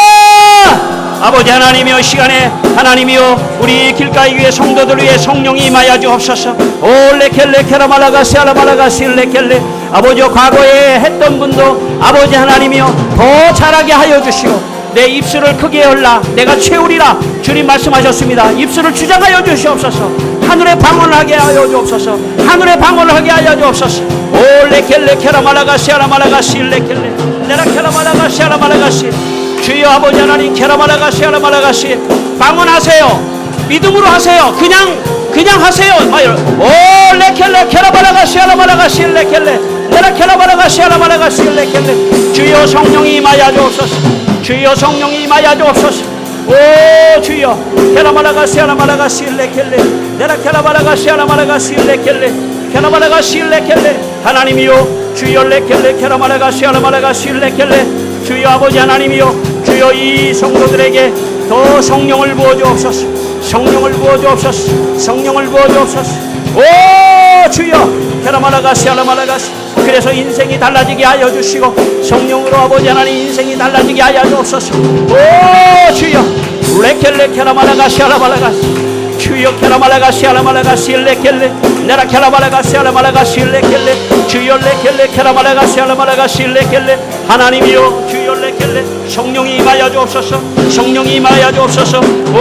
아버지 하나님이여 시간에 하나님이여 우리 길가의 위에 성도들 위해 성령이 임하여 주옵소서. 올레켈레 케라말라가시 알라말라가시 레켈레 아버지여 과거에 했던 분도 아버지 하나님이여 더 잘하게 하여 주시고 내 입술을 크게 열라 내가 채우리라 주님 말씀하셨습니다. 입술을 주장하여 주시옵소서. 하늘의 방언을 하게 하여 주옵소서. 하늘의 방언을 하게 하여 주옵소서. 올레켈레 케라말라가시 알라말라가시 레켈레 내라 케라말라가시 알라말라가시 주여 아버지 하나님 케라말라가시 알라말라가시 방언하세요. 믿음으로 하세요. 그냥 하세요. 올레켈레 케라말라가시 알라말라가시 레켈레 내라 케라말라가시 알라말라가시 레켈레 주여 성령이 임하여 주옵소서. 주여 성령이 임하여 주옵소서. 오 주여 케라말라가시 알라말라가시 레켈레 내라 케라말라가시 알라말라가시 레켈레 케라말라가시 레켈레 하나님이요 주여 레켈레 케라말라가시 알라말라가시 레켈레 주여 아버지 하나님이요 주여 이 성도들에게 더 성령을 부어 주옵소서. 성령을 부어 주옵소서. 성령을 부어 주옵소서. 오 주여 케라말라가시 알라말라가시 그래서 인생이 달라지게 하여 주시고 성령으로 아버지 하나님 인생이 달라지게 하여 주옵소서. 오 주여 레켈레 케라말라가시 알라말라가시 주여 케라말라가시 알라말라가시 레켈레 내라 케라말라가시 알라말라가시 레켈레 주여 레켈레 케라말라가시 알라말라가시 레켈레 하나님이여 주여 레켈레 성령이 임하여 주옵소서. 성령이 임하여 주옵소서. 오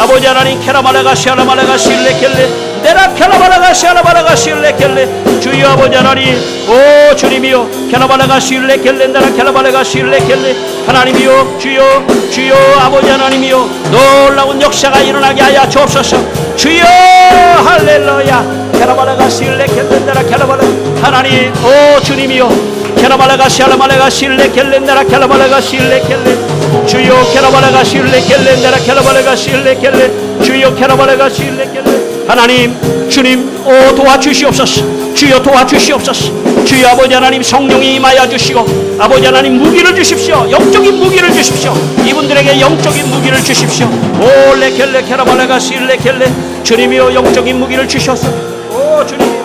아버지 하나님 케라말라가시 알라말라가시 레켈레 내라 케라말라가시 알라말라가시 레켈레 주여 아버지 하나님 오 주님이여 케라말라가시 레켈레 내라 케라말라가시 레켈레 하나님이여 주여 주여 아버지 하나님이여 놀라운 역사가 일어나게 하여 주옵소서. 주여 할렐루야. 캐라발라가실레 켈렌다라 캐라발라. 하나님 오 주님이여 캐라발라가실레 켈렌다라 캐라발라가실레 켈렌. 주여 캐라발라가실레 켈렌다라 캐라발라가실레 켈렌. 주여 캐라발라가실레 켈렌. 하나님 주님 오 도와주시옵소서. 주여 도와주시옵소서. 주여 아버지 하나님 성령이 임하여 주시고 아버지 하나님 무기를 주십시오. 영적인 무기를 주십시오. 이분들에게 영적인 무기를 주십시오. 오 레켈레 캐라발라가실레 켈렌. 주님이여 영적인 무기를 주셔서 오 주님이여.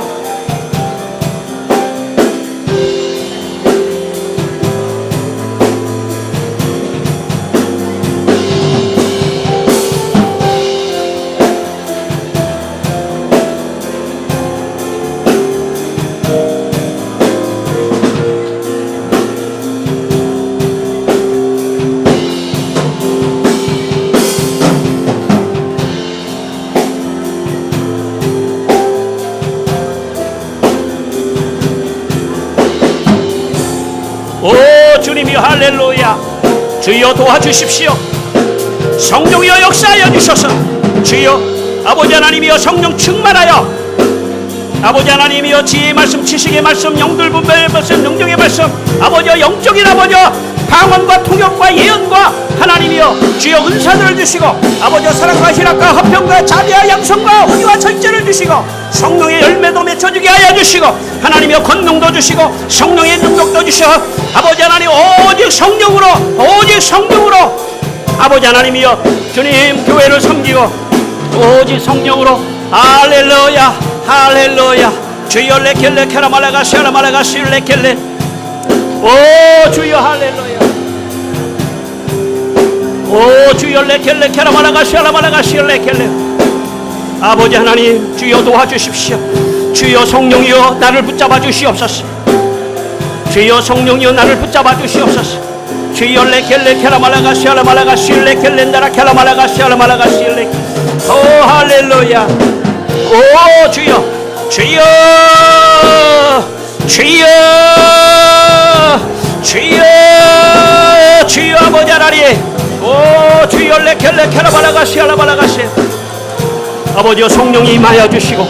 오 주님이여 할렐루야. 주여 도와주십시오. 성령이여 역사하여 주셔서 주여 아버지 하나님이여 성령 충만하여 아버지 하나님이여 지혜의 말씀 지식의 말씀 영들 분별의 말씀 능력의 말씀 아버지여 영적인 아버지여 방언과 통역과 예언과 하나님이여 주여 은사들을 주시고 아버지여 사랑과 희락과 화평과 자비와 양성과 의와 절제를 주시고 성령의 열매도 맺혀주게 하여 주시고 하나님이여 권능도 주시고 성령의 능력도 주셔 아버지 하나님 오직 성령으로 아버지 하나님이여 주님 교회를 섬기고 오직 성령으로 할렐루야 할렐루야. 주여 레켈레 캐라말라가시 아라말라가시 레켈레. 오 주여 할렐루야. 오 주여 레켈레 캐라말라가시 아라말라가시 레켈레. 아버지 하나님 주여 도와주십시오. 주여 성령이여 나를 붙잡아 주시옵소서. 주여 성령이여 나를 붙잡아 주시옵소서. 주여 레켈레 캐라말라가시 아라말라가시 레켈렌다라 캐라말라가시 아라말라가시 레. 오 할렐루야. 오 주여 주여 주여 주여 주여 아버지 하나님 오 주여 레켈레 캐라발라가시 알라발라가시 아버지여 성령이 임하여 주시고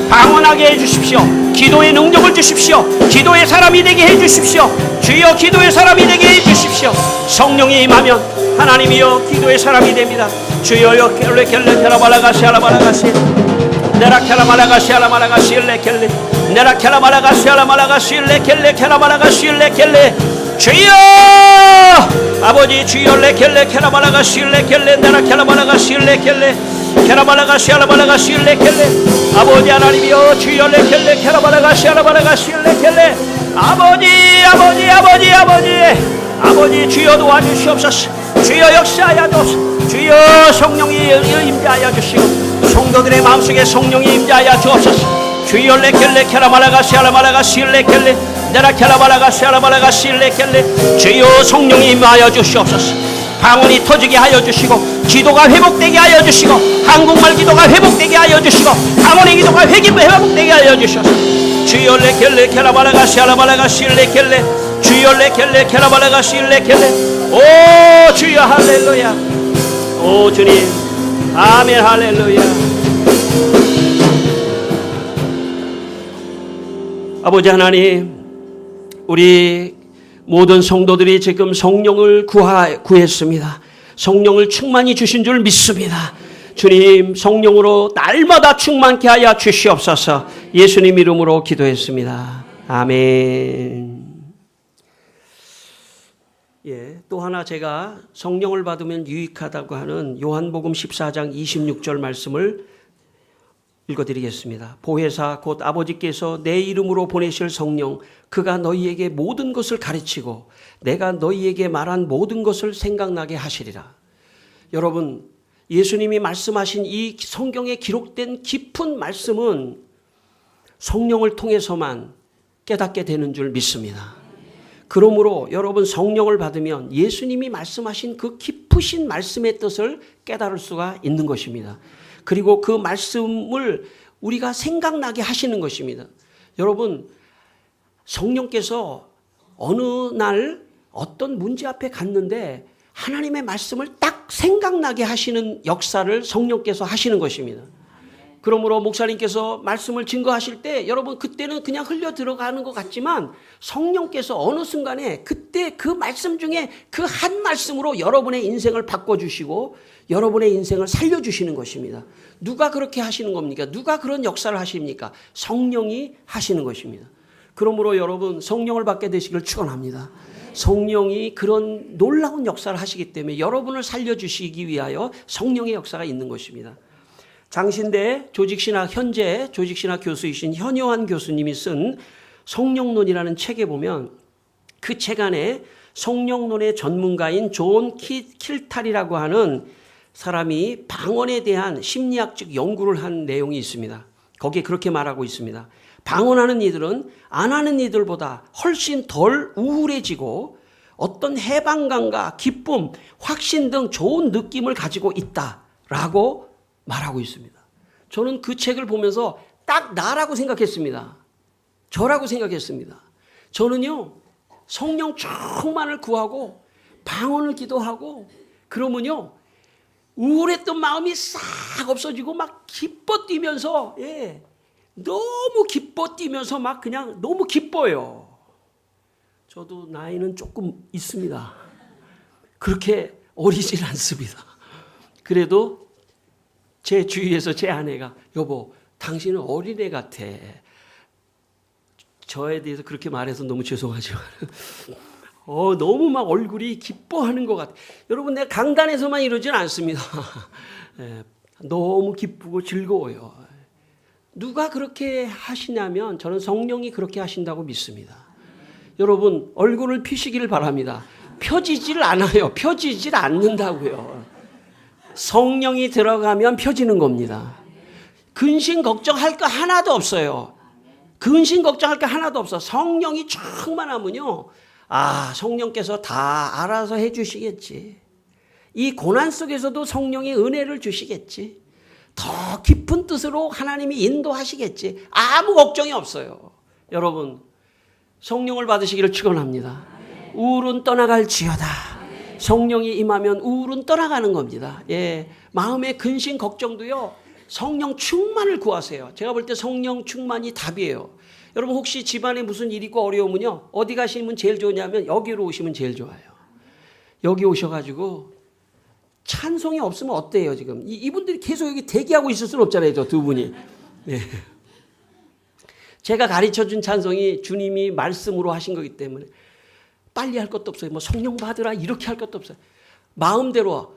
방언하게 해주십시오. 기도의 능력을 주십시오. 기도의 사람이 되게 해주십시오. 주여 기도의 사람이 되게 해주십시오. 성령이 임하면 하나님이여 기도의 사람이 됩니다. 주여 레켈레 캐라발라가시 알라발라가시 네라 캐라말라가시 알라말라가시 레켈레 네라 캐라말라가시 알라말라가시 레켈레 캐라말라가시 레켈레 주여 아버지 주여 레켈레 캐라말라가시 레켈레 네라 캐라말라가시 레켈레 캐라말라가시 알라말라가시 레켈레 아버지 하나님이여 주여 레켈레 캐라말라가시 알라말라가시 레켈레 아버지 주여 도와주시옵소서. 주여 역사하여 주옵소서. 주여 성령이 임재하여 주시고 성도들의 마음속에 성령이 임재하여 주옵소서. 주여 레켈레 캐라말라가시 알라말라가시 레켈레 네라 캐라말라가시 알라말라가시 레켈레 주여 성령이 임하여 주시옵소서. 방언이 터지게 하여 주시고 기도가 회복되게 하여 주시고 한국말 기도가 회복되게 하여 주시고 방언의 기도가 회복되게 하여 주셔서 주여 레켈레 캐라말라가시 알라말라가시 레켈레 주여 레켈레 캐라말라가시 레켈레 오 주여 할렐루야. 오 주님 아멘 할렐루야. 아버지 하나님 우리 모든 성도들이 지금 성령을 구했습니다. 성령을 충만히 주신 줄 믿습니다. 주님 성령으로 날마다 충만케 하여 주시옵소서. 예수님 이름으로 기도했습니다. 아멘. 또 하나 제가 성령을 받으면 유익하다고 하는 요한복음 14장 26절 말씀을 읽어드리겠습니다. 보혜사 곧 아버지께서 내 이름으로 보내실 성령 그가 너희에게 모든 것을 가르치고 내가 너희에게 말한 모든 것을 생각나게 하시리라. 여러분 예수님이 말씀하신 이 성경에 기록된 깊은 말씀은 성령을 통해서만 깨닫게 되는 줄 믿습니다. 그러므로 여러분 성령을 받으면 예수님이 말씀하신 그 깊으신 말씀의 뜻을 깨달을 수가 있는 것입니다. 그리고 그 말씀을 우리가 생각나게 하시는 것입니다. 여러분 성령께서 어느 날 어떤 문제 앞에 갔는데 하나님의 말씀을 딱 생각나게 하시는 역사를 성령께서 하시는 것입니다. 그러므로 목사님께서 말씀을 증거하실 때 여러분 그때는 그냥 흘려 들어가는 것 같지만 성령께서 어느 순간에 그때 그 말씀 중에 그 한 말씀으로 여러분의 인생을 바꿔주시고 여러분의 인생을 살려주시는 것입니다. 누가 그렇게 하시는 겁니까? 누가 그런 역사를 하십니까? 성령이 하시는 것입니다. 그러므로 여러분 성령을 받게 되시길 축원합니다. 성령이 그런 놀라운 역사를 하시기 때문에 여러분을 살려주시기 위하여 성령의 역사가 있는 것입니다. 장신대 현재 조직신학 교수이신 현요한 교수님이 쓴 성령론이라는 책에 보면 그 책 안에 성령론의 전문가인 존 킬탈이라고 하는 사람이 방언에 대한 심리학적 연구를 한 내용이 있습니다. 거기에 그렇게 말하고 있습니다. 방언하는 이들은 안 하는 이들보다 훨씬 덜 우울해지고 어떤 해방감과 기쁨, 확신 등 좋은 느낌을 가지고 있다라고 말하고 있습니다. 저는 그 책을 보면서 딱 나라고 생각했습니다. 저라고 생각했습니다. 저는요, 성령 충만을 구하고 방언을 기도하고 그러면요, 우울했던 마음이 싹 없어지고 막 기뻐 뛰면서, 너무 기뻐 뛰면서 막 그냥 너무 기뻐요. 저도 나이는 조금 있습니다. 그렇게 어리진 않습니다. 그래도 제 주위에서 제 아내가 여보 당신은 어린애 같아. 저에 대해서 그렇게 말해서 너무 죄송하지만 너무 막 얼굴이 기뻐하는 것 같아. 여러분 내가 강단에서만 이러진 않습니다. 너무 기쁘고 즐거워요. 누가 그렇게 하시냐면 저는 성령이 그렇게 하신다고 믿습니다. 여러분 얼굴을 피시기를 바랍니다. 펴지질 않아요. 펴지질 않는다고요. 성령이 들어가면 펴지는 겁니다. 근심 걱정할 거 하나도 없어요. 근심 걱정할 거 하나도 없어. 성령이 충만하면요. 성령께서 다 알아서 해주시겠지. 이 고난 속에서도 성령이 은혜를 주시겠지. 더 깊은 뜻으로 하나님이 인도하시겠지. 아무 걱정이 없어요. 여러분 성령을 받으시기를 축원합니다. 우울은 떠나갈지어다. 성령이 임하면 우울은 떠나가는 겁니다. 마음의 근심 걱정도요. 성령 충만을 구하세요. 제가 볼 때 성령 충만이 답이에요. 여러분 혹시 집안에 무슨 일이 있고 어려우면요. 어디 가시면 제일 좋으냐면 여기로 오시면 제일 좋아요. 여기 오셔가지고 찬송이 없으면 어때요 지금? 이분들이 계속 여기 대기하고 있을 수는 없잖아요. 저 두 분이. 제가 가르쳐준 찬송이 주님이 말씀으로 하신 거기 때문에 빨리 할 것도 없어요. 뭐 성령 받으라 이렇게 할 것도 없어요. 마음대로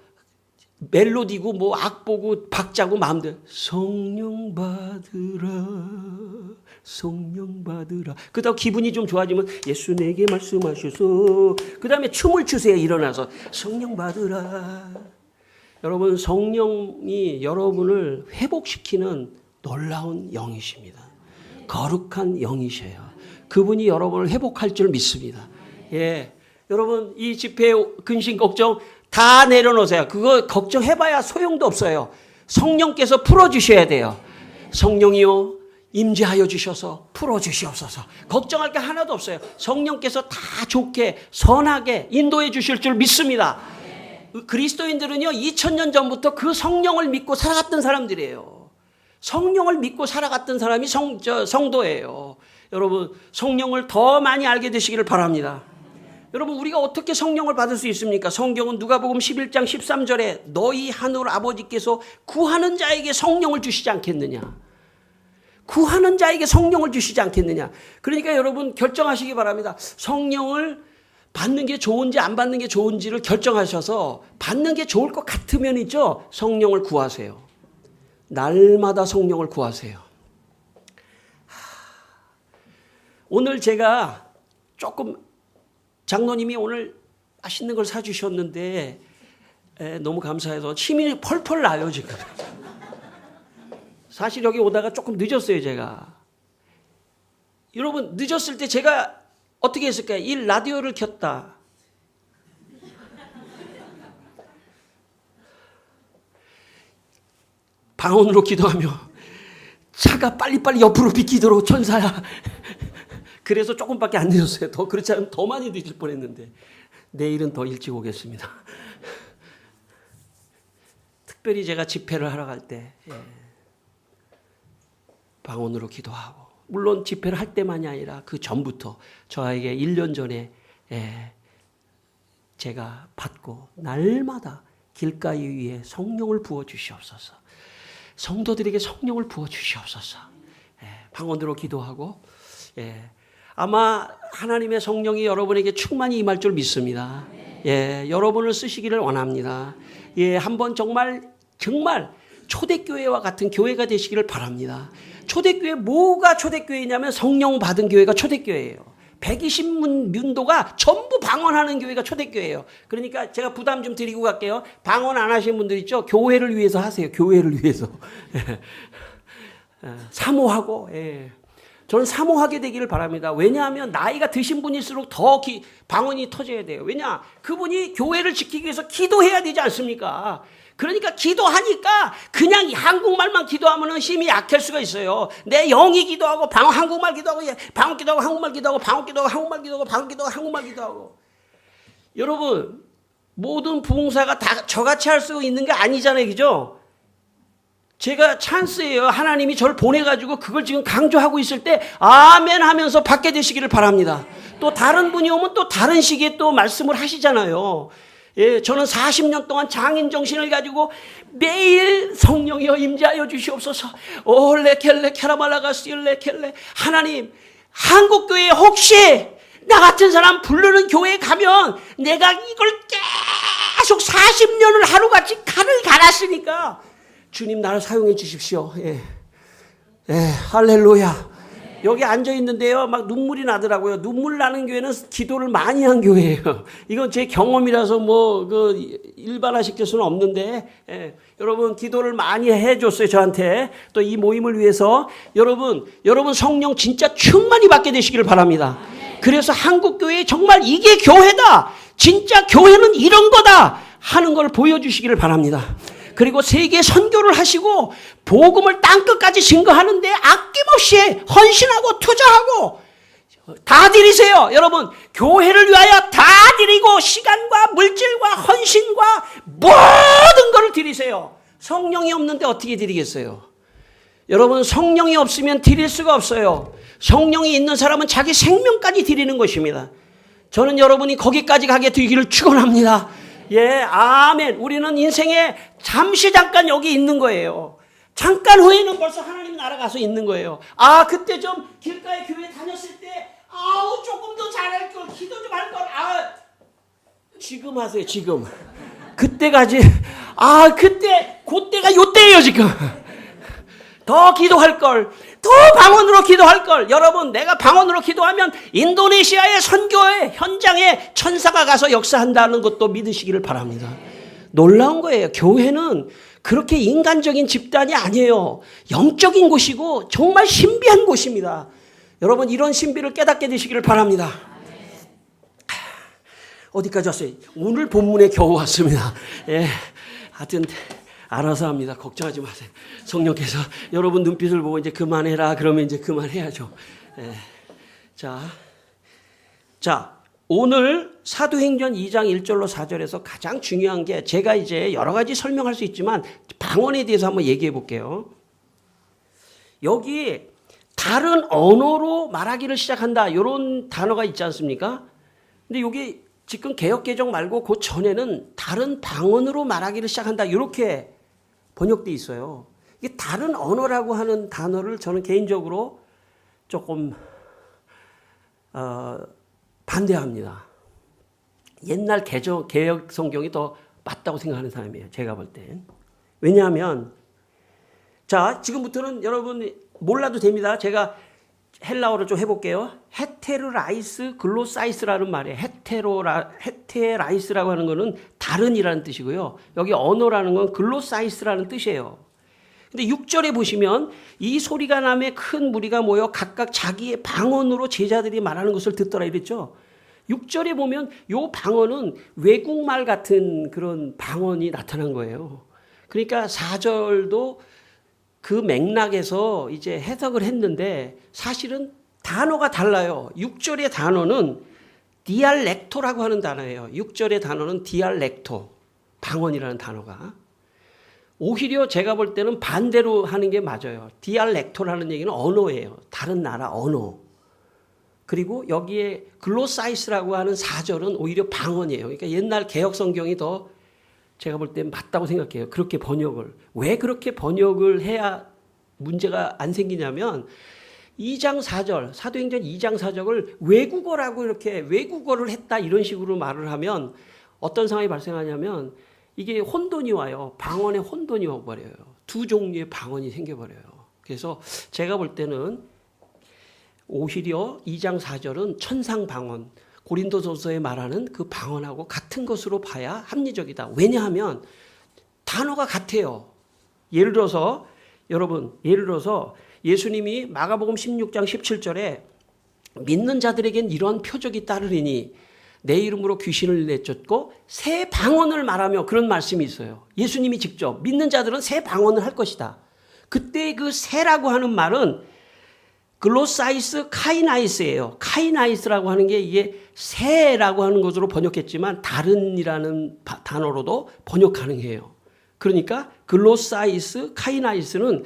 멜로디고 뭐 악보고 박자고 마음대로 성령 받으라 성령 받으라. 그다음 기분이 좀 좋아지면 예수 내게 말씀하셔서 그다음에 춤을 추세요. 일어나서 성령 받으라. 여러분 성령이 여러분을 회복시키는 놀라운 영이십니다. 거룩한 영이셔요. 그분이 여러분을 회복할 줄 믿습니다. 여러분 이 집회 근심 걱정 다 내려놓으세요. 그거 걱정해봐야 소용도 없어요. 성령께서 풀어주셔야 돼요. 성령이요 임재하여 주셔서 풀어주시옵소서. 걱정할 게 하나도 없어요. 성령께서 다 좋게 선하게 인도해 주실 줄 믿습니다. 그리스도인들은요 2000년 전부터 그 성령을 믿고 살아갔던 사람들이에요. 성령을 믿고 살아갔던 사람이 성도예요. 여러분 성령을 더 많이 알게 되시기를 바랍니다. 여러분 우리가 어떻게 성령을 받을 수 있습니까? 성경은 누가복음 11장 13절에 너희 하늘 아버지께서 구하는 자에게 성령을 주시지 않겠느냐. 구하는 자에게 성령을 주시지 않겠느냐. 그러니까 여러분 결정하시기 바랍니다. 성령을 받는 게 좋은지 안 받는 게 좋은지를 결정하셔서 받는 게 좋을 것 같으면이죠. 성령을 구하세요. 날마다 성령을 구하세요. 오늘 제가 조금 장로님이 오늘 맛있는 걸 사주셨는데 너무 감사해서 침이 펄펄 나요 지금. 사실 여기 오다가 조금 늦었어요 제가. 여러분 늦었을 때 제가 어떻게 했을까요? 이 라디오를 켰다. 방언으로 기도하며 차가 빨리빨리 옆으로 비키도록 천사야. 그래서 조금밖에 안 늦었어요. 더 그렇지 않으면 더 많이 늦을 뻔했는데 내일은 더 일찍 오겠습니다. 특별히 제가 집회를 하러 갈 때 방언으로 기도하고, 물론 집회를 할 때만이 아니라 그 전부터 저에게 1년 전에 제가 받고 날마다 길가에 위에 성령을 부어 주시옵소서. 성도들에게 성령을 부어 주시옵소서. 방언으로 기도하고, 아마 하나님의 성령이 여러분에게 충만히 임할 줄 믿습니다. 여러분을 쓰시기를 원합니다. 한번 정말 초대교회와 같은 교회가 되시기를 바랍니다. 초대교회, 뭐가 초대교회냐면 성령 받은 교회가 초대교회예요. 120문도가 전부 방언하는 교회가 초대교회예요. 그러니까 제가 부담 좀 드리고 갈게요. 방언 안 하시는 분들 있죠? 교회를 위해서 하세요. 교회를 위해서. 사모하고, 저는 사모하게 되기를 바랍니다. 왜냐하면 나이가 드신 분일수록 더 방언이 터져야 돼요. 왜냐? 그분이 교회를 지키기 위해서 기도해야 되지 않습니까? 그러니까 기도하니까 그냥 한국말만 기도하면 힘이 약할 수가 있어요. 내 영이 기도하고 한국말 기도하고 방언 기도하고 한국말 기도하고 방언 기도하고 한국말 기도하고 방언 기도하고 한국말 기도하고. 여러분, 모든 부흥사가 다 저같이 할 수 있는 게 아니잖아요. 그죠? 제가 찬스예요. 하나님이 저를 보내가지고 그걸 지금 강조하고 있을 때 아멘 하면서 받게 되시기를 바랍니다. 또 다른 분이 오면 또 다른 시기에 또 말씀을 하시잖아요. 저는 40년 동안 장인 정신을 가지고 매일 성령이여 임재하여 주시옵소서. 올레켈레 캐라말라가스일레켈레. 하나님, 한국교회에 혹시 나 같은 사람 부르는 교회에 가면 내가 이걸 계속 40년을 하루같이 칼을 갈았으니까 주님 나를 사용해 주십시오. 할렐루야. 여기 앉아 있는데요, 막 눈물이 나더라고요. 눈물 나는 교회는 기도를 많이 한 교회예요. 이건 제 경험이라서 일반화 시킬 수는 없는데, 여러분 기도를 많이 해줬어요, 저한테. 또 이 모임을 위해서 여러분 성령 진짜 충만히 받게 되시기를 바랍니다. 그래서 한국 교회 정말 이게 교회다, 진짜 교회는 이런 거다 하는 걸 보여주시기를 바랍니다. 그리고 세계 선교를 하시고 복음을 땅끝까지 증거하는데 아낌없이 헌신하고 투자하고 다 드리세요. 여러분, 교회를 위하여 다 드리고 시간과 물질과 헌신과 모든 것을 드리세요. 성령이 없는데 어떻게 드리겠어요? 여러분, 성령이 없으면 드릴 수가 없어요. 성령이 있는 사람은 자기 생명까지 드리는 것입니다. 저는 여러분이 거기까지 가게 되기를 축원합니다. 아멘. 우리는 인생에 잠깐 여기 있는 거예요. 잠깐 후에는 벌써 하나님 나라 가서 있는 거예요. 그때 좀 길가에 교회 다녔을 때 조금 더 잘할 걸, 기도 좀 할 걸. 지금 하세요. 지금. 그때까지 그때가 요때예요. 지금. 더 기도할 걸, 더 방언으로 기도할 걸. 여러분, 내가 방언으로 기도하면 인도네시아의 선교의 현장에 천사가 가서 역사한다는 것도 믿으시기를 바랍니다. 놀라운 거예요. 교회는 그렇게 인간적인 집단이 아니에요. 영적인 곳이고 정말 신비한 곳입니다. 여러분, 이런 신비를 깨닫게 되시기를 바랍니다. 어디까지 왔어요? 오늘 본문에 겨우 왔습니다. 하여튼 알아서 합니다. 걱정하지 마세요. 성령께서 여러분 눈빛을 보고 이제 그만해라 그러면 이제 그만해야죠. 자, 오늘 사도행전 2장 1절로 4절에서 가장 중요한 게, 제가 이제 여러 가지 설명할 수 있지만 방언에 대해서 한번 얘기해 볼게요. 여기 다른 언어로 말하기를 시작한다, 이런 단어가 있지 않습니까? 근데 여기 지금 개역개정 말고 그 전에는 다른 방언으로 말하기를 시작한다, 이렇게 번역돼 있어요. 이게 다른 언어라고 하는 단어를 저는 개인적으로 조금 반대합니다. 옛날 개역 성경이 더 맞다고 생각하는 사람이에요. 제가 볼 땐. 왜냐하면 자, 지금부터는 여러분 몰라도 됩니다. 제가 헬라어를 좀 해볼게요. 헤테르라이스 글로사이스라는 말이에요. 헤테라이스라고 하는 거는 다른이라는 뜻이고요. 여기 언어라는 건 글로사이스라는 뜻이에요. 근데 6절에 보시면 이 소리가 나매 큰 무리가 모여 각각 자기의 방언으로 제자들이 말하는 것을 듣더라 이랬죠. 6절에 보면 이 방언은 외국말 같은 그런 방언이 나타난 거예요. 그러니까 4절도 그 맥락에서 이제 해석을 했는데 사실은 단어가 달라요. 6절의 단어는 디알렉토라고 하는 단어예요. 6절의 단어는 디알렉토, 방언이라는 단어가. 오히려 제가 볼 때는 반대로 하는 게 맞아요. 디알렉토라는 얘기는 언어예요. 다른 나라 언어. 그리고 여기에 글로사이스라고 하는 사절은 오히려 방언이에요. 그러니까 옛날 개혁 성경이 더 제가 볼 때 맞다고 생각해요. 그렇게 번역을. 왜 그렇게 번역을 해야 문제가 안 생기냐면 2장 4절, 사도행전 2장 4절을 외국어라고 이렇게 외국어를 했다 이런 식으로 말을 하면 어떤 상황이 발생하냐면 이게 혼돈이 와요. 방언에 혼돈이 와버려요. 두 종류의 방언이 생겨버려요. 그래서 제가 볼 때는 오히려 2장 4절은 천상 방언, 고린도전서에 말하는 그 방언하고 같은 것으로 봐야 합리적이다. 왜냐하면 단어가 같아요. 예를 들어서 여러분, 예수님이 마가복음 16장 17절에 믿는 자들에겐 이러한 표적이 따르리니 내 이름으로 귀신을 내쫓고 새 방언을 말하며 그런 말씀이 있어요. 예수님이 직접 믿는 자들은 새 방언을 할 것이다. 그때 그 새라고 하는 말은 글로사이스 카이나이스예요. 카이나이스라고 하는 게 이게 새라고 하는 것으로 번역했지만 다른이라는 단어로도 번역 가능해요. 그러니까 글로사이스 카이나이스는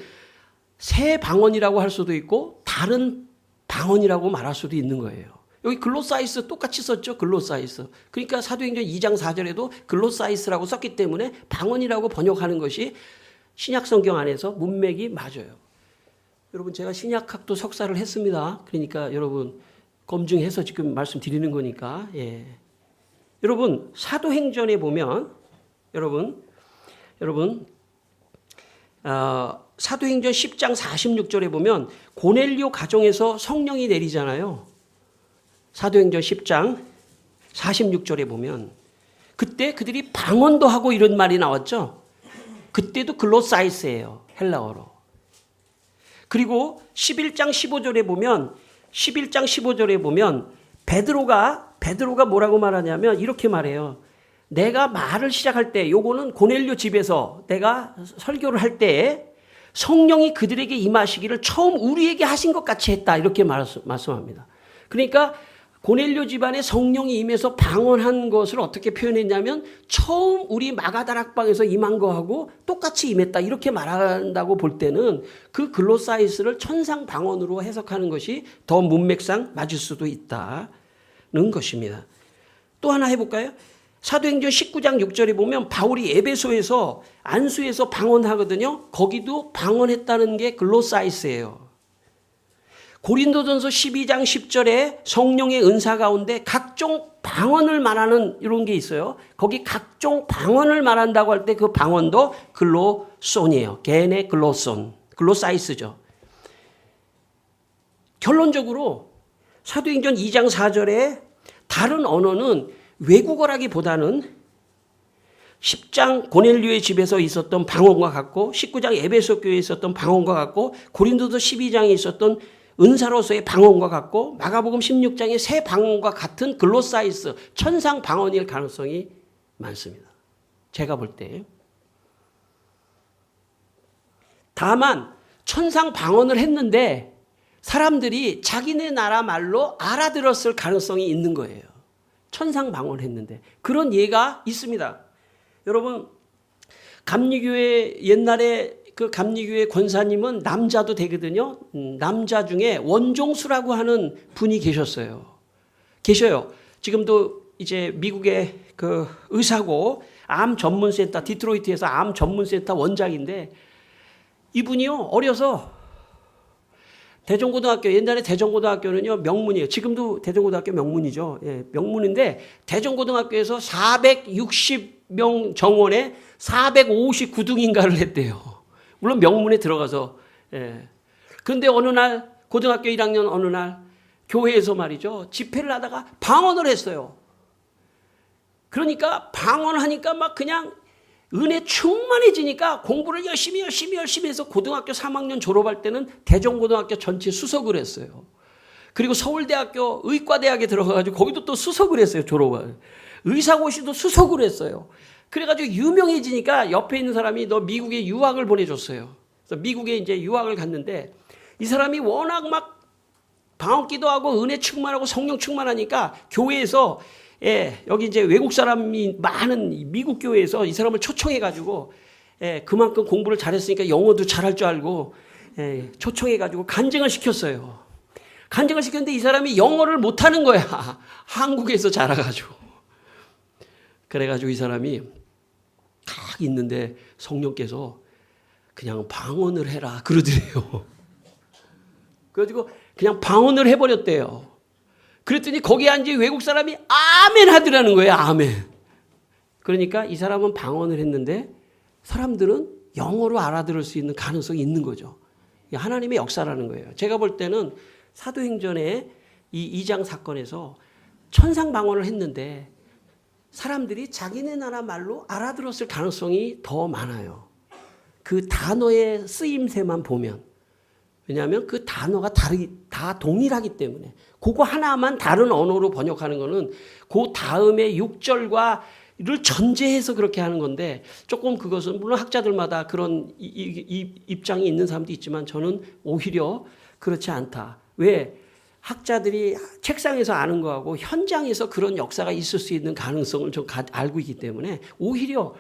새 방언이라고 할 수도 있고 다른 방언이라고 말할 수도 있는 거예요. 여기 글로사이스 똑같이 썼죠. 글로사이스. 그러니까 사도행전 2장 4절에도 글로사이스라고 썼기 때문에 방언이라고 번역하는 것이 신약 성경 안에서 문맥이 맞아요. 여러분 제가 신약학도 석사를 했습니다. 그러니까 여러분 검증해서 지금 말씀드리는 거니까. 예. 여러분 사도행전에 보면 여러분 사도행전 10장 46절에 보면 고넬료 가정에서 성령이 내리잖아요. 사도행전 10장 46절에 보면 그때 그들이 방언도 하고 이런 말이 나왔죠. 그때도 글로사이스예요. 헬라어로. 그리고 11장 15절에 보면 베드로가 뭐라고 말하냐면 이렇게 말해요. 내가 말을 시작할 때 요거는 고넬료 집에서 내가 설교를 할 때 성령이 그들에게 임하시기를 처음 우리에게 하신 것 같이 했다. 이렇게 말씀합니다. 그러니까 고넬료 집안에 성령이 임해서 방언한 것을 어떻게 표현했냐면 처음 우리 마가다락방에서 임한 거하고 똑같이 임했다. 이렇게 말한다고 볼 때는 그 글로사이스를 천상 방언으로 해석하는 것이 더 문맥상 맞을 수도 있다는 것입니다. 또 하나 해볼까요? 사도행전 19장 6절에 보면 바울이 에베소에서 안수에서 방언하거든요. 거기도 방언했다는 게 글로사이스예요. 고린도전서 12장 10절에 성령의 은사 가운데 각종 방언을 말하는 이런 게 있어요. 거기 각종 방언을 말한다고 할 때 그 방언도 글로손이에요. 게네 글로손, 글로사이스죠. 결론적으로 사도행전 2장 4절에 다른 언어는 외국어라기보다는 10장 고넬료의 집에서 있었던 방언과 같고 19장 에베소 교회에 있었던 방언과 같고 고린도서 12장에 있었던 은사로서의 방언과 같고 마가복음 16장의 새 방언과 같은 글로사이스 천상 방언일 가능성이 많습니다. 제가 볼 때. 다만 천상 방언을 했는데 사람들이 자기네 나라 말로 알아들었을 가능성이 있는 거예요. 천상 방언을 했는데 그런 예가 있습니다. 여러분 감리교회 옛날에 그 감리교회 권사님은 남자도 되거든요. 남자 중에 원종수라고 하는 분이 계셔요. 지금도 이제 미국의 그 의사고 암 전문센터 디트로이트에서 암 전문센터 원장인데 이분이요 어려서 대전고등학교 옛날에 대전고등학교는요 명문이에요. 지금도 대전고등학교 명문이죠. 예, 명문인데 대전고등학교에서 460명 정원에 459등인가를 했대요. 물론 명문에 들어가서. 예. 그런데 어느 날 고등학교 1학년 어느 날 교회에서 말이죠. 집회를 하다가 방언을 했어요. 그러니까 방언을 하니까 막 그냥 은혜 충만해지니까 공부를 열심히 해서 고등학교 3학년 졸업할 때는 대전고등학교 전체 수석을 했어요. 그리고 서울대학교 의과대학에 들어가가지고 거기도 또 수석을 했어요. 졸업을. 의사고시도 수석을 했어요. 그래가지고 유명해지니까 옆에 있는 사람이 너 미국에 유학을 보내줬어요. 그래서 미국에 이제 유학을 갔는데 이 사람이 워낙 막 방언기도 하고 은혜 충만하고 성령 충만하니까 교회에서 여기 이제 외국 사람이 많은 미국 교회에서 이 사람을 초청해가지고 그만큼 공부를 잘했으니까 영어도 잘할 줄 알고 초청해가지고 간증을 시켰어요. 간증을 시켰는데 이 사람이 영어를 못하는 거야. 한국에서 자라가지고. 그래가지고 이 사람이 딱 있는데 성령께서 그냥 방언을 해라 그러더래요. 그래가지고 그냥 방언을 해버렸대요. 그랬더니 거기에 앉은 외국 사람이 아멘 하더라는 거예요. 아멘. 그러니까 이 사람은 방언을 했는데 사람들은 영어로 알아들을 수 있는 가능성이 있는 거죠. 하나님의 역사라는 거예요. 제가 볼 때는 사도행전의 이 2장 사건에서 천상방언을 했는데 사람들이 자기네 나라 말로 알아들었을 가능성이 더 많아요. 그 단어의 쓰임새만 보면. 왜냐하면 그 단어가 다 동일하기 때문에. 그거 하나만 다른 언어로 번역하는 거는 그 다음에 6절과를 전제해서 그렇게 하는 건데 조금 그것은 물론 학자들마다 그런 입장이 있는 사람도 있지만 저는 오히려 그렇지 않다. 왜? 학자들이 책상에서 아는 거하고 현장에서 그런 역사가 있을 수 있는 가능성을 좀 알고 있기 때문에 오히려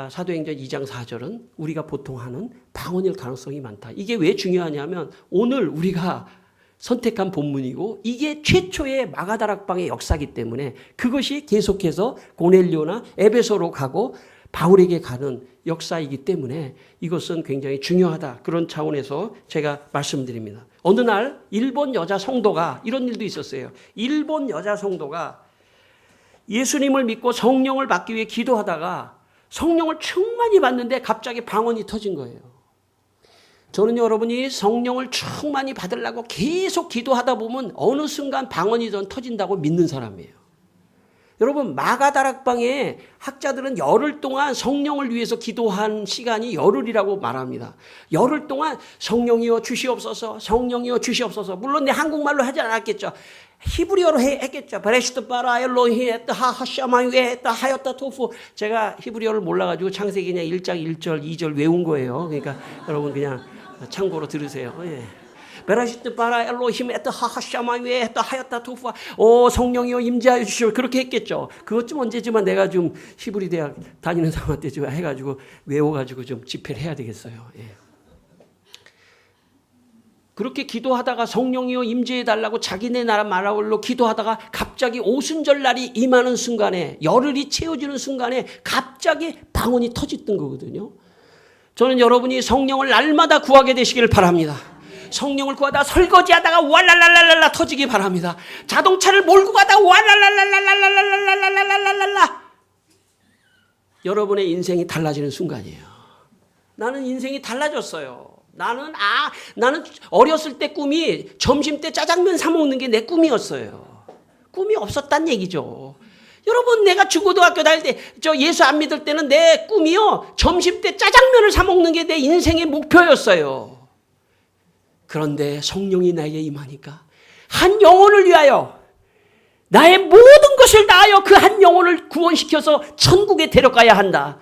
사도행전 2장 4절은 우리가 보통 하는 방언일 가능성이 많다. 이게 왜 중요하냐면 오늘 우리가 선택한 본문이고 이게 최초의 마가다락방의 역사이기 때문에 그것이 계속해서 고넬료나 에베소로 가고 바울에게 가는 역사이기 때문에 이것은 굉장히 중요하다. 그런 차원에서 제가 말씀드립니다. 어느 날 일본 여자 성도가 이런 일도 있었어요. 일본 여자 성도가 예수님을 믿고 성령을 받기 위해 기도하다가 성령을 충만히 받는데 갑자기 방언이 터진 거예요. 저는 여러분이 성령을 충만히 받으려고 계속 기도하다 보면 어느 순간 방언이 터진다고 믿는 사람이에요. 여러분 마가다락방에 학자들은 열흘 동안 성령을 위해서 기도한 시간이 열흘이라고 말합니다. 열흘 동안 성령이여 주시옵소서, 성령이여 주시옵소서. 물론 내 한국말로 하지 않았겠죠. 히브리어로 했겠죠. 베레시트 바라 엘로히 했다 하샤마유에 했다 하였다 토프. 제가 히브리어를 몰라가지고 창세기 그냥 1장 1절 2절 외운 거예요. 그러니까 여러분 그냥 참고로 들으세요. 예. 베라시트 바라 엘로힘 에따 하하샤마위에 에따 하였다 토프와 오 성령이여 임재하여 주시오. 그렇게 했겠죠. 그것 좀 언제지만 내가 좀 히브리 대학 다니는 사람한테 좀 해가지고 외워가지고 좀 집회를 해야 되겠어요. 예. 그렇게 기도하다가 성령이여 임재해달라고 자기네 나라 말로 기도하다가 갑자기 오순절 날이 임하는 순간에 열흘이 채워지는 순간에 갑자기 방언이 터졌던 거거든요. 저는 여러분이 성령을 날마다 구하게 되시기를 바랍니다. 성령을 구하다가 설거지하다가 왈랄랄랄랄라 터지기 바랍니다. 자동차를 몰고 가다가 왈랄랄랄랄랄랄랄랄랄랄랄랄라 여러분의 인생이 달라지는 순간이에요. 나는 인생이 달라졌어요. 나는 어렸을 때 꿈이 점심 때 짜장면 사 먹는 게 내 꿈이었어요. 꿈이 없었단 얘기죠. 여러분 내가 중고등학교 다닐 때 저 예수 안 믿을 때는 내 꿈이요 점심 때 짜장면을 사 먹는 게 내 인생의 목표였어요. 그런데 성령이 나에게 임하니까 한 영혼을 위하여 나의 모든 것을 다하여 그 한 영혼을 구원시켜서 천국에 데려가야 한다.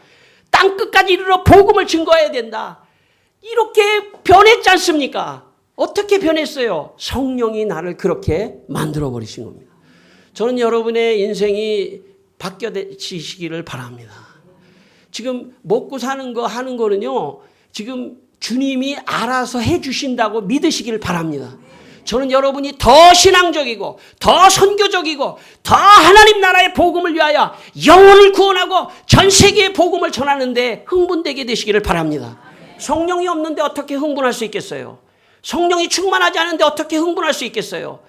땅끝까지 이르러 복음을 증거해야 된다. 이렇게 변했지 않습니까? 어떻게 변했어요? 성령이 나를 그렇게 만들어버리신 겁니다. 저는 여러분의 인생이 바뀌어지시기를 바랍니다. 지금 먹고 사는 거 하는 거는요. 지금 주님이 알아서 해주신다고 믿으시기를 바랍니다. 저는 여러분이 더 신앙적이고 더 선교적이고 더 하나님 나라의 복음을 위하여 영혼을 구원하고 전 세계의 복음을 전하는데 흥분되게 되시기를 바랍니다. 성령이 없는데 어떻게 흥분할 수 있겠어요? 성령이 충만하지 않은데 어떻게 흥분할 수 있겠어요?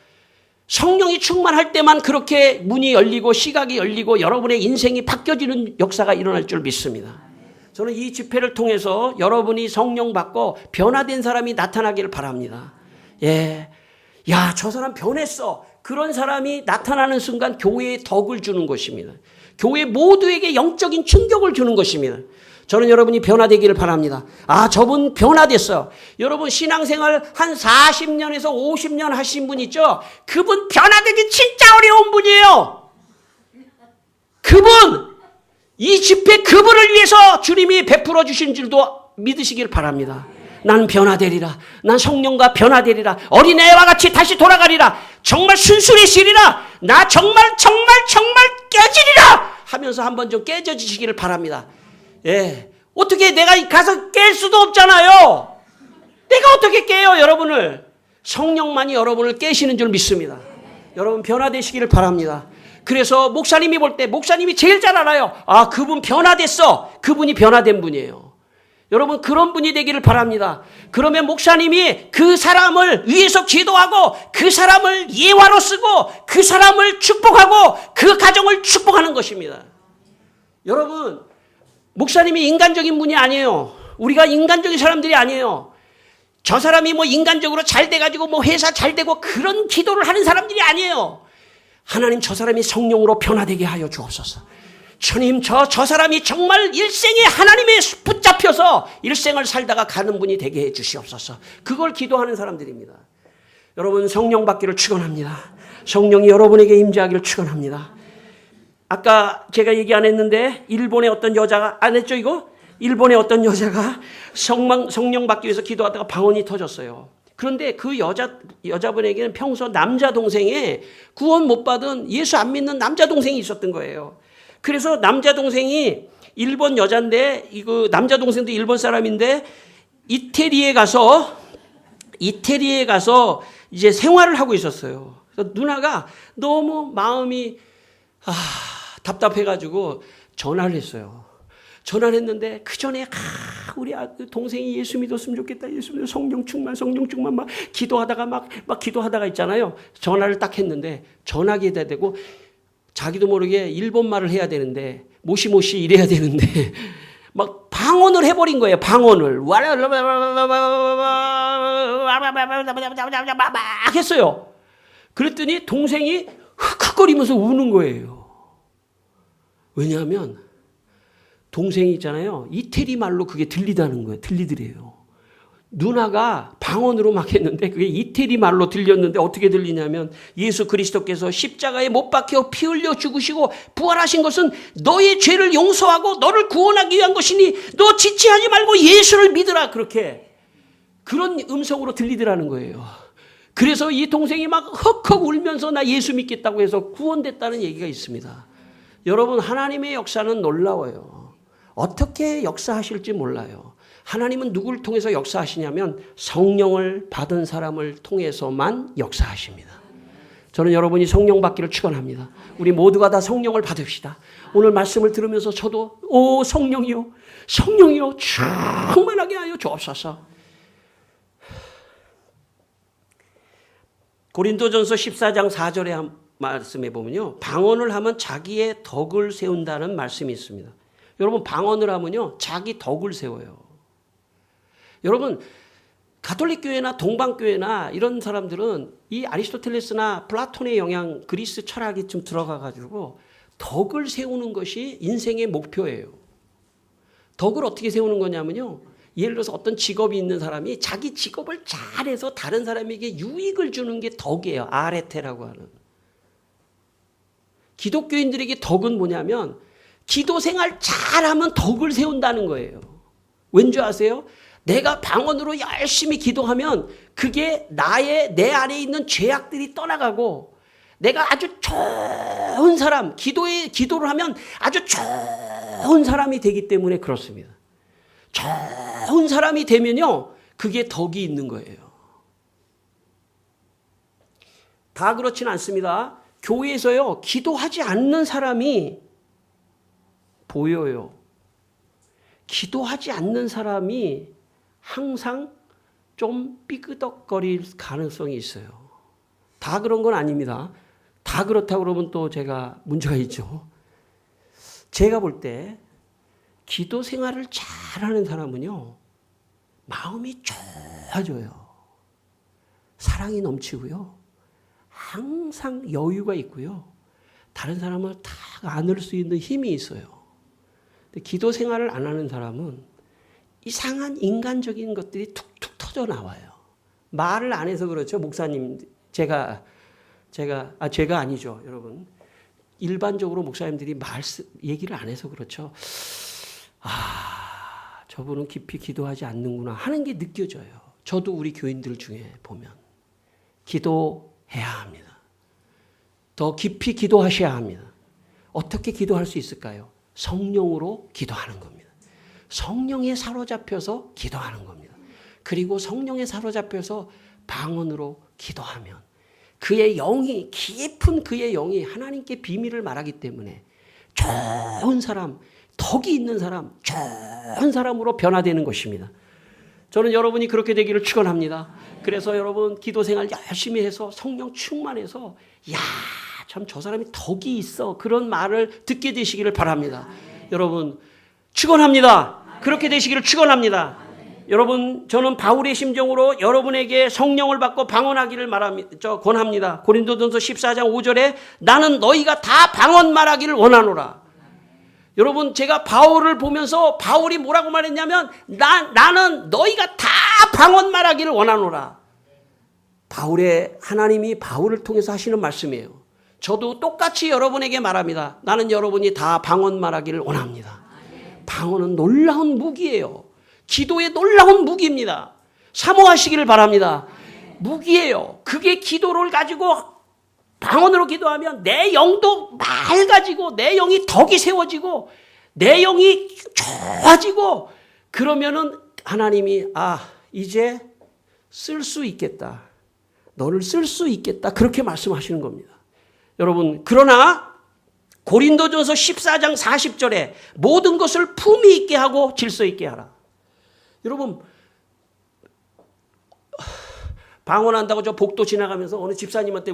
성령이 충만할 때만 그렇게 문이 열리고 시각이 열리고 여러분의 인생이 바뀌어지는 역사가 일어날 줄 믿습니다. 저는 이 집회를 통해서 여러분이 성령 받고 변화된 사람이 나타나기를 바랍니다. 예. 야, 저 사람 변했어. 그런 사람이 나타나는 순간 교회에 덕을 주는 것입니다. 교회 모두에게 영적인 충격을 주는 것입니다. 저는 여러분이 변화되기를 바랍니다. 아, 저분 변화됐어. 여러분 신앙생활 한 40년에서 50년 하신 분 있죠? 그분 변화되기 진짜 어려운 분이에요. 그분, 이 집회 그분을 위해서 주님이 베풀어 주신 줄도 믿으시길 바랍니다. 난 변화되리라. 난 성령과 변화되리라. 어린애와 같이 다시 돌아가리라. 정말 순순해지리라. 나 정말 깨지리라 하면서 한번 좀 깨져지시기를 바랍니다. 예, 어떻게 내가 가서 깰 수도 없잖아요. 내가 어떻게 깨요, 여러분을? 성령만이 여러분을 깨시는 줄 믿습니다. 여러분 변화되시기를 바랍니다. 그래서 목사님이 볼 때 목사님이 제일 잘 알아요. 아, 그분 변화됐어. 그분이 변화된 분이에요. 여러분 그런 분이 되기를 바랍니다. 그러면 목사님이 그 사람을 위해서 기도하고 그 사람을 예화로 쓰고 그 사람을 축복하고 그 가정을 축복하는 것입니다. 여러분 목사님이 인간적인 분이 아니에요. 우리가 인간적인 사람들이 아니에요. 저 사람이 뭐 인간적으로 잘 돼가지고 뭐 회사 잘 되고 그런 기도를 하는 사람들이 아니에요. 하나님 저 사람이 성령으로 변화되게 하여 주옵소서. 주님 저 사람이 정말 일생에 하나님의 붙잡혀서 일생을 살다가 가는 분이 되게 해 주시옵소서. 그걸 기도하는 사람들입니다. 여러분 성령 받기를 축원합니다. 성령이 여러분에게 임재하기를 축원합니다. 아까 제가 얘기 안 했는데 일본의 어떤 여자가 안 했죠 이거? 일본의 어떤 여자가 성령 받기 위해서 기도하다가 방언이 터졌어요. 그런데 그 여자분에게는 평소 남자 동생에 구원 못 받은 예수 안 믿는 남자 동생이 있었던 거예요. 그래서 남자 동생이 일본 여자인데 이거 남자 동생도 일본 사람인데 이태리에 가서 이제 생활을 하고 있었어요. 그래서 누나가 너무 마음이 답답해가지고 전화를 했어요. 전화를 했는데 그 전에 우리 동생이 예수 믿었으면 좋겠다. 예수 믿어 성령 충만 막 기도하다가 있잖아요. 전화를 딱 했는데 전화기에다 대고 자기도 모르게 일본 말을 해야 되는데 모시모시 이래야 되는데 막 방언을 해버린 거예요. 방언을 막 했어요. 그랬더니 동생이 흑흑거리면서 우는 거예요. 왜냐하면 동생이 있잖아요. 이태리 말로 그게 들리다는 거예요. 들리더래요. 누나가 방언으로 막 했는데 그게 이태리 말로 들렸는데 어떻게 들리냐면 예수 그리스도께서 십자가에 못 박혀 피 흘려 죽으시고 부활하신 것은 너의 죄를 용서하고 너를 구원하기 위한 것이니 너 지체하지 말고 예수를 믿으라. 그런 음성으로 들리더라는 거예요. 그래서 이 동생이 막 헉헉 울면서 나 예수 믿겠다고 해서 구원됐다는 얘기가 있습니다. 여러분 하나님의 역사는 놀라워요. 어떻게 역사하실지 몰라요. 하나님은 누구를 통해서 역사하시냐면 성령을 받은 사람을 통해서만 역사하십니다. 저는 여러분이 성령 받기를 축원합니다. 우리 모두가 다 성령을 받읍시다. 오늘 말씀을 들으면서 저도 성령이요 충만하게 하여 주옵소서. 고린도전서 14장 4절에 말씀해 보면요. 방언을 하면 자기의 덕을 세운다는 말씀이 있습니다. 여러분 방언을 하면요. 자기 덕을 세워요. 여러분 가톨릭 교회나 동방교회나 이런 사람들은 이 아리스토텔레스나 플라톤의 영향 그리스 철학이 좀 들어가 가지고 덕을 세우는 것이 인생의 목표예요. 덕을 어떻게 세우는 거냐면요. 예를 들어서 어떤 직업이 있는 사람이 자기 직업을 잘해서 다른 사람에게 유익을 주는 게 덕이에요. 아레테라고 하는. 기독교인들에게 덕은 뭐냐면 기도 생활 잘하면 덕을 세운다는 거예요. 왠지 아세요? 내가 방언으로 열심히 기도하면 그게 내 안에 있는 죄악들이 떠나가고 내가 아주 좋은 사람, 기도를 하면 아주 좋은 사람이 되기 때문에 그렇습니다. 좋은 사람이 되면요, 그게 덕이 있는 거예요. 다 그렇진 않습니다. 교회에서요, 기도하지 않는 사람이 보여요. 기도하지 않는 사람이 항상 좀 삐끄덕거릴 가능성이 있어요. 다 그런 건 아닙니다. 다 그렇다고 그러면 또 제가 문제가 있죠. 제가 볼 때 기도 생활을 잘하는 사람은요, 마음이 좋아져요. 사랑이 넘치고요. 항상 여유가 있고요. 다른 사람을 다 안을 수 있는 힘이 있어요. 근데 기도 생활을 안 하는 사람은 이상한 인간적인 것들이 툭툭 터져 나와요. 말을 안 해서 그렇죠. 목사님, 제가 아니죠, 여러분. 일반적으로 목사님들이 얘기를 안 해서 그렇죠. 저분은 깊이 기도하지 않는구나 하는 게 느껴져요. 저도 우리 교인들 중에 보면. 기도해야 합니다. 더 깊이 기도하셔야 합니다. 어떻게 기도할 수 있을까요? 성령으로 기도하는 겁니다. 성령에 사로잡혀서 기도하는 겁니다. 그리고 성령에 사로잡혀서 방언으로 기도하면 그의 영이, 깊은 그의 영이 하나님께 비밀을 말하기 때문에 좋은 사람, 덕이 있는 사람, 좋은 사람으로 변화되는 것입니다. 저는 여러분이 그렇게 되기를 축원합니다. 그래서 여러분 기도 생활 열심히 해서 성령 충만해서 야, 참 저 사람이 덕이 있어, 그런 말을 듣게 되시기를 바랍니다. 여러분 축원합니다. 그렇게 되시기를 축원합니다. 여러분, 저는 바울의 심정으로 여러분에게 성령을 받고 방언하기를 권합니다. 고린도전서 14장 5절에 나는 너희가 다 방언 말하기를 원하노라. 여러분, 제가 바울을 보면서 바울이 뭐라고 말했냐면 나는 너희가 다 방언 말하기를 원하노라. 하나님이 바울을 통해서 하시는 말씀이에요. 저도 똑같이 여러분에게 말합니다. 나는 여러분이 다 방언 말하기를 원합니다. 방언은 놀라운 무기예요. 기도의 놀라운 무기입니다. 사모하시기를 바랍니다. 무기예요. 그게 기도를 가지고 방언으로 기도하면 내 영도 맑아지고 내 영이 덕이 세워지고 내 영이 좋아지고 그러면은 하나님이 이제 쓸 수 있겠다. 너를 쓸 수 있겠다. 그렇게 말씀하시는 겁니다. 여러분, 그러나 고린도전서 14장 40절에 모든 것을 품위 있게 하고 질서 있게 하라. 여러분, 방언한다고 저 복도 지나가면서 어느 집사님한테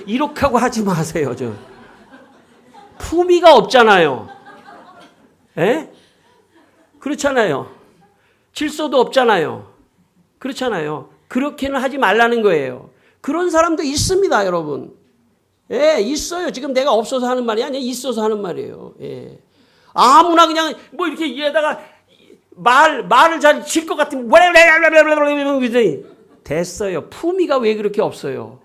이렇게 하고 하지 마세요. 품위가 없잖아요. 에? 그렇잖아요. 질서도 없잖아요. 그렇잖아요. 그렇게는 하지 말라는 거예요. 그런 사람도 있습니다, 여러분. 예, 있어요. 지금 내가 없어서 하는 말이 아니라 있어서 하는 말이에요. 예. 아무나 그냥 뭐 이렇게 이에다가 말을 잘 칠 것 같으면 됐어요. 품위가 왜 그렇게 없어요?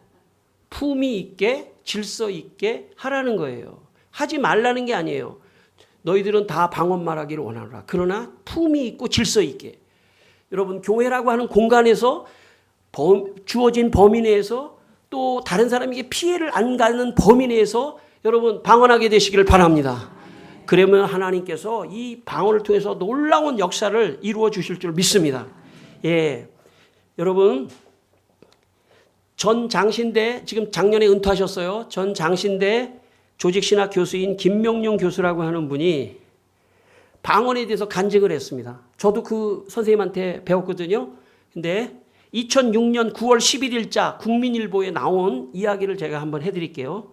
품위 있게 질서 있게 하라는 거예요. 하지 말라는 게 아니에요. 너희들은 다 방언 말하기를 원하노라. 그러나 품위 있고 질서 있게. 여러분, 교회라고 하는 공간에서 주어진 범위 내에서 또 다른 사람에게 피해를 안 가는 범위 내에서 여러분 방언하게 되시기를 바랍니다. 그러면 하나님께서 이 방언을 통해서 놀라운 역사를 이루어 주실 줄 믿습니다. 예, 여러분, 전 장신대, 지금 작년에 은퇴하셨어요. 전 장신대 조직신학 교수인 김명룡 교수라고 하는 분이 방언에 대해서 간증을 했습니다. 저도 그 선생님한테 배웠거든요. 근데 2006년 9월 11일자 국민일보에 나온 이야기를 제가 한번 해드릴게요.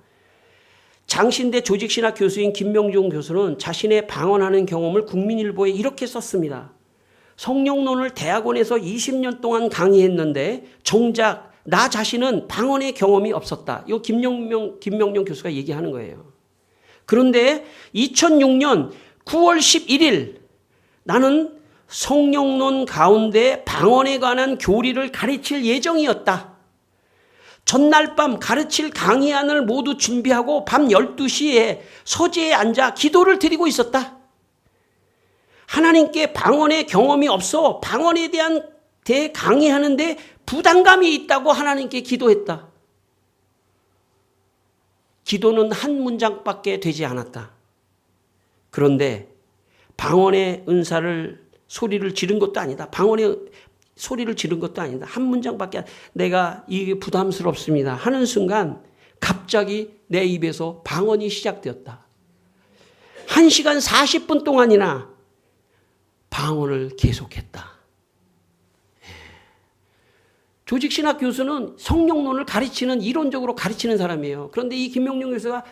장신대 조직신학 교수인 김명종 교수는 자신의 방언하는 경험을 국민일보에 이렇게 썼습니다. 성령론을 대학원에서 20년 동안 강의했는데 정작 나 자신은 방언의 경험이 없었다. 이거 김명종 교수가 얘기하는 거예요. 그런데 2006년 9월 11일 나는 성령론 가운데 방언에 관한 교리를 가르칠 예정이었다. 전날 밤 가르칠 강의안을 모두 준비하고 밤 12시에 서재에 앉아 기도를 드리고 있었다. 하나님께 방언의 경험이 없어 방언에 대한 강의하는데 부담감이 있다고 하나님께 기도했다. 기도는 한 문장밖에 되지 않았다. 그런데 방언의 은사를 소리를 지른 것도 아니다. 방언의 소리를 지른 것도 아니다. 한 문장밖에 내가 이게 부담스럽습니다 하는 순간 갑자기 내 입에서 방언이 시작되었다. 1시간 40분 동안이나 방언을 계속했다. 조직신학 교수는 성령론을 이론적으로 가르치는 사람이에요. 그런데 이 김명룡 교수가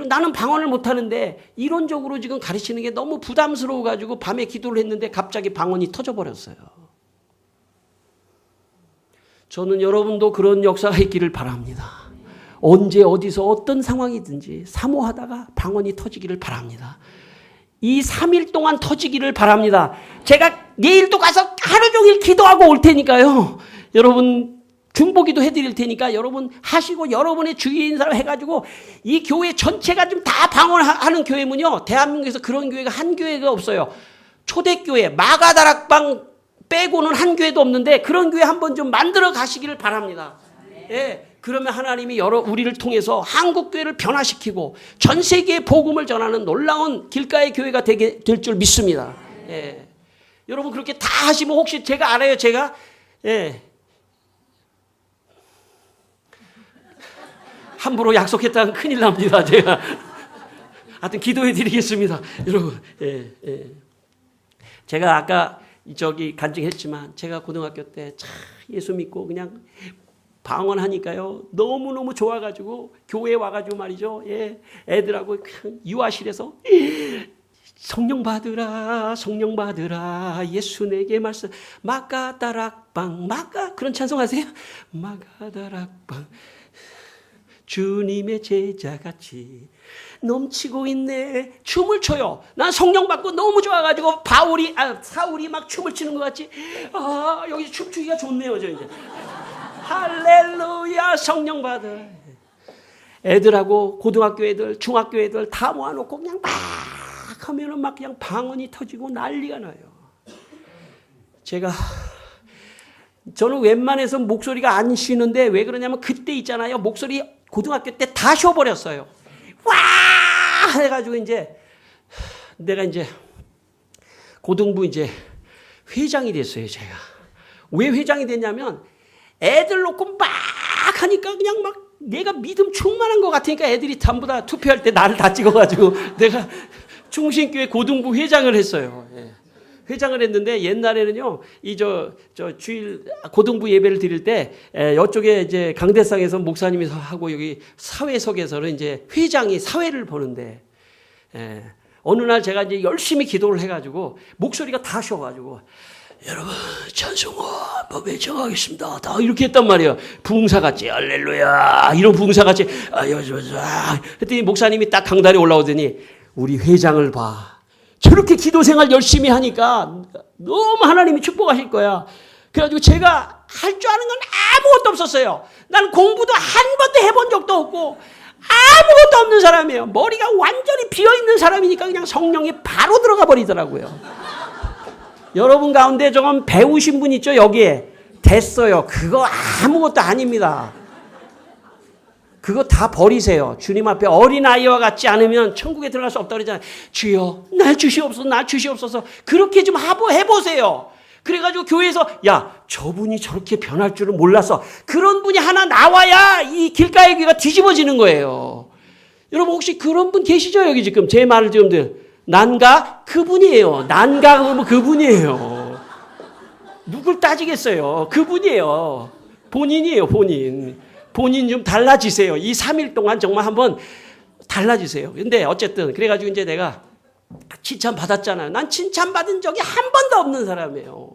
나는 방언을 못하는데 이론적으로 지금 가르치는 게 너무 부담스러워가지고 밤에 기도를 했는데 갑자기 방언이 터져버렸어요. 저는 여러분도 그런 역사가 있기를 바랍니다. 언제 어디서 어떤 상황이든지 사모하다가 방언이 터지기를 바랍니다. 이 3일 동안 터지기를 바랍니다. 제가 내일도 가서 하루 종일 기도하고 올 테니까요. 여러분 중보기도 해드릴 테니까 여러분 하시고 여러분의 주위에 있는 사람 해가지고 이 교회 전체가 좀 다 방언하는 교회면요. 대한민국에서 그런 교회가 한 교회가 없어요. 초대교회 마가다락방 빼고는 한 교회도 없는데 그런 교회 한번 좀 만들어 가시기를 바랍니다. 예, 그러면 하나님이 우리를 통해서 한국 교회를 변화시키고 전 세계에 복음을 전하는 놀라운 길가의 교회가 될 줄 믿습니다. 예. 여러분 그렇게 다 하시면 혹시 제가 알아요. 제가 예. 함부로 약속했다면 큰일 납니다. 제가 하여튼 기도해 드리겠습니다. 여러분 제가 아까 간증했지만 제가 고등학교 때 참 예수 믿고 그냥 방언하니까요 너무너무 좋아가지고 교회에 와가지고 말이죠. 예, 애들하고 그냥 유아실에서 성령 받으라 성령 받으라 예수 내게 말씀 마가다락방 그런 찬송 하세요? 마가다락방 주님의 제자같이 넘치고 있네. 춤을 춰요. 난 성령 받고 너무 좋아가지고 사울이 막 춤을 추는 것 같이 여기 춤추기가 좋네요. 저 이제 할렐루야 성령 받아. 애들하고 고등학교 애들 중학교 애들 다 모아놓고 그냥 막 하면은 막 그냥 방언이 터지고 난리가 나요. 저는 웬만해서 목소리가 안 쉬는데 왜 그러냐면 그때 있잖아요. 목소리 고등학교 때 다 쉬어버렸어요. 와! 해가지고 내가 고등부 회장이 됐어요, 제가. 왜 회장이 됐냐면 애들 놓고 막 하니까 그냥 막 내가 믿음 충만한 것 같으니까 애들이 전부 다 투표할 때 나를 다 찍어가지고 내가 충신교회 고등부 회장을 했어요. 예. 회장을 했는데 옛날에는요, 주일 고등부 예배를 드릴 때, 이쪽에 이제 강대상에서 목사님이 하고 여기 사회석에서는 회장이 사회를 보는데, 어느 날 제가 열심히 기도를 해가지고, 목소리가 다 쉬어가지고, 여러분, 찬송화 법에 정하겠습니다. 다 이렇게 했단 말이에요. 부흥사같이, 할렐루야, 이런 부흥사같이, 그랬더니 목사님이 딱 강단에 올라오더니, 우리 회장을 봐. 저렇게 기도 생활 열심히 하니까 너무 하나님이 축복하실 거야. 그래가지고 제가 할 줄 아는 건 아무것도 없었어요. 나는 공부도 한 번도 해본 적도 없고 아무것도 없는 사람이에요. 머리가 완전히 비어있는 사람이니까 그냥 성령이 바로 들어가 버리더라고요. 여러분 가운데 조금 배우신 분 있죠? 여기에. 됐어요. 그거 아무것도 아닙니다. 그거 다 버리세요. 주님 앞에 어린아이와 같지 않으면 천국에 들어갈 수 없다고 그러잖아요. 주여 날 주시옵소서 날 주시옵소서. 그렇게 좀 해보세요. 그래가지고 교회에서 야 저분이 저렇게 변할 줄은 몰랐어. 그런 분이 하나 나와야 이 길가의 귀가 뒤집어지는 거예요. 여러분 혹시 그런 분 계시죠? 여기 지금 제 말을 지금 난가? 그분이에요. 난가 그분이에요. 누굴 따지겠어요. 그분이에요. 본인이에요. 본인 좀 달라지세요. 이 3일 동안 정말 한번 달라지세요. 근데 어쨌든 그래가지고 내가 칭찬 받았잖아요. 난 칭찬 받은 적이 한 번도 없는 사람이에요.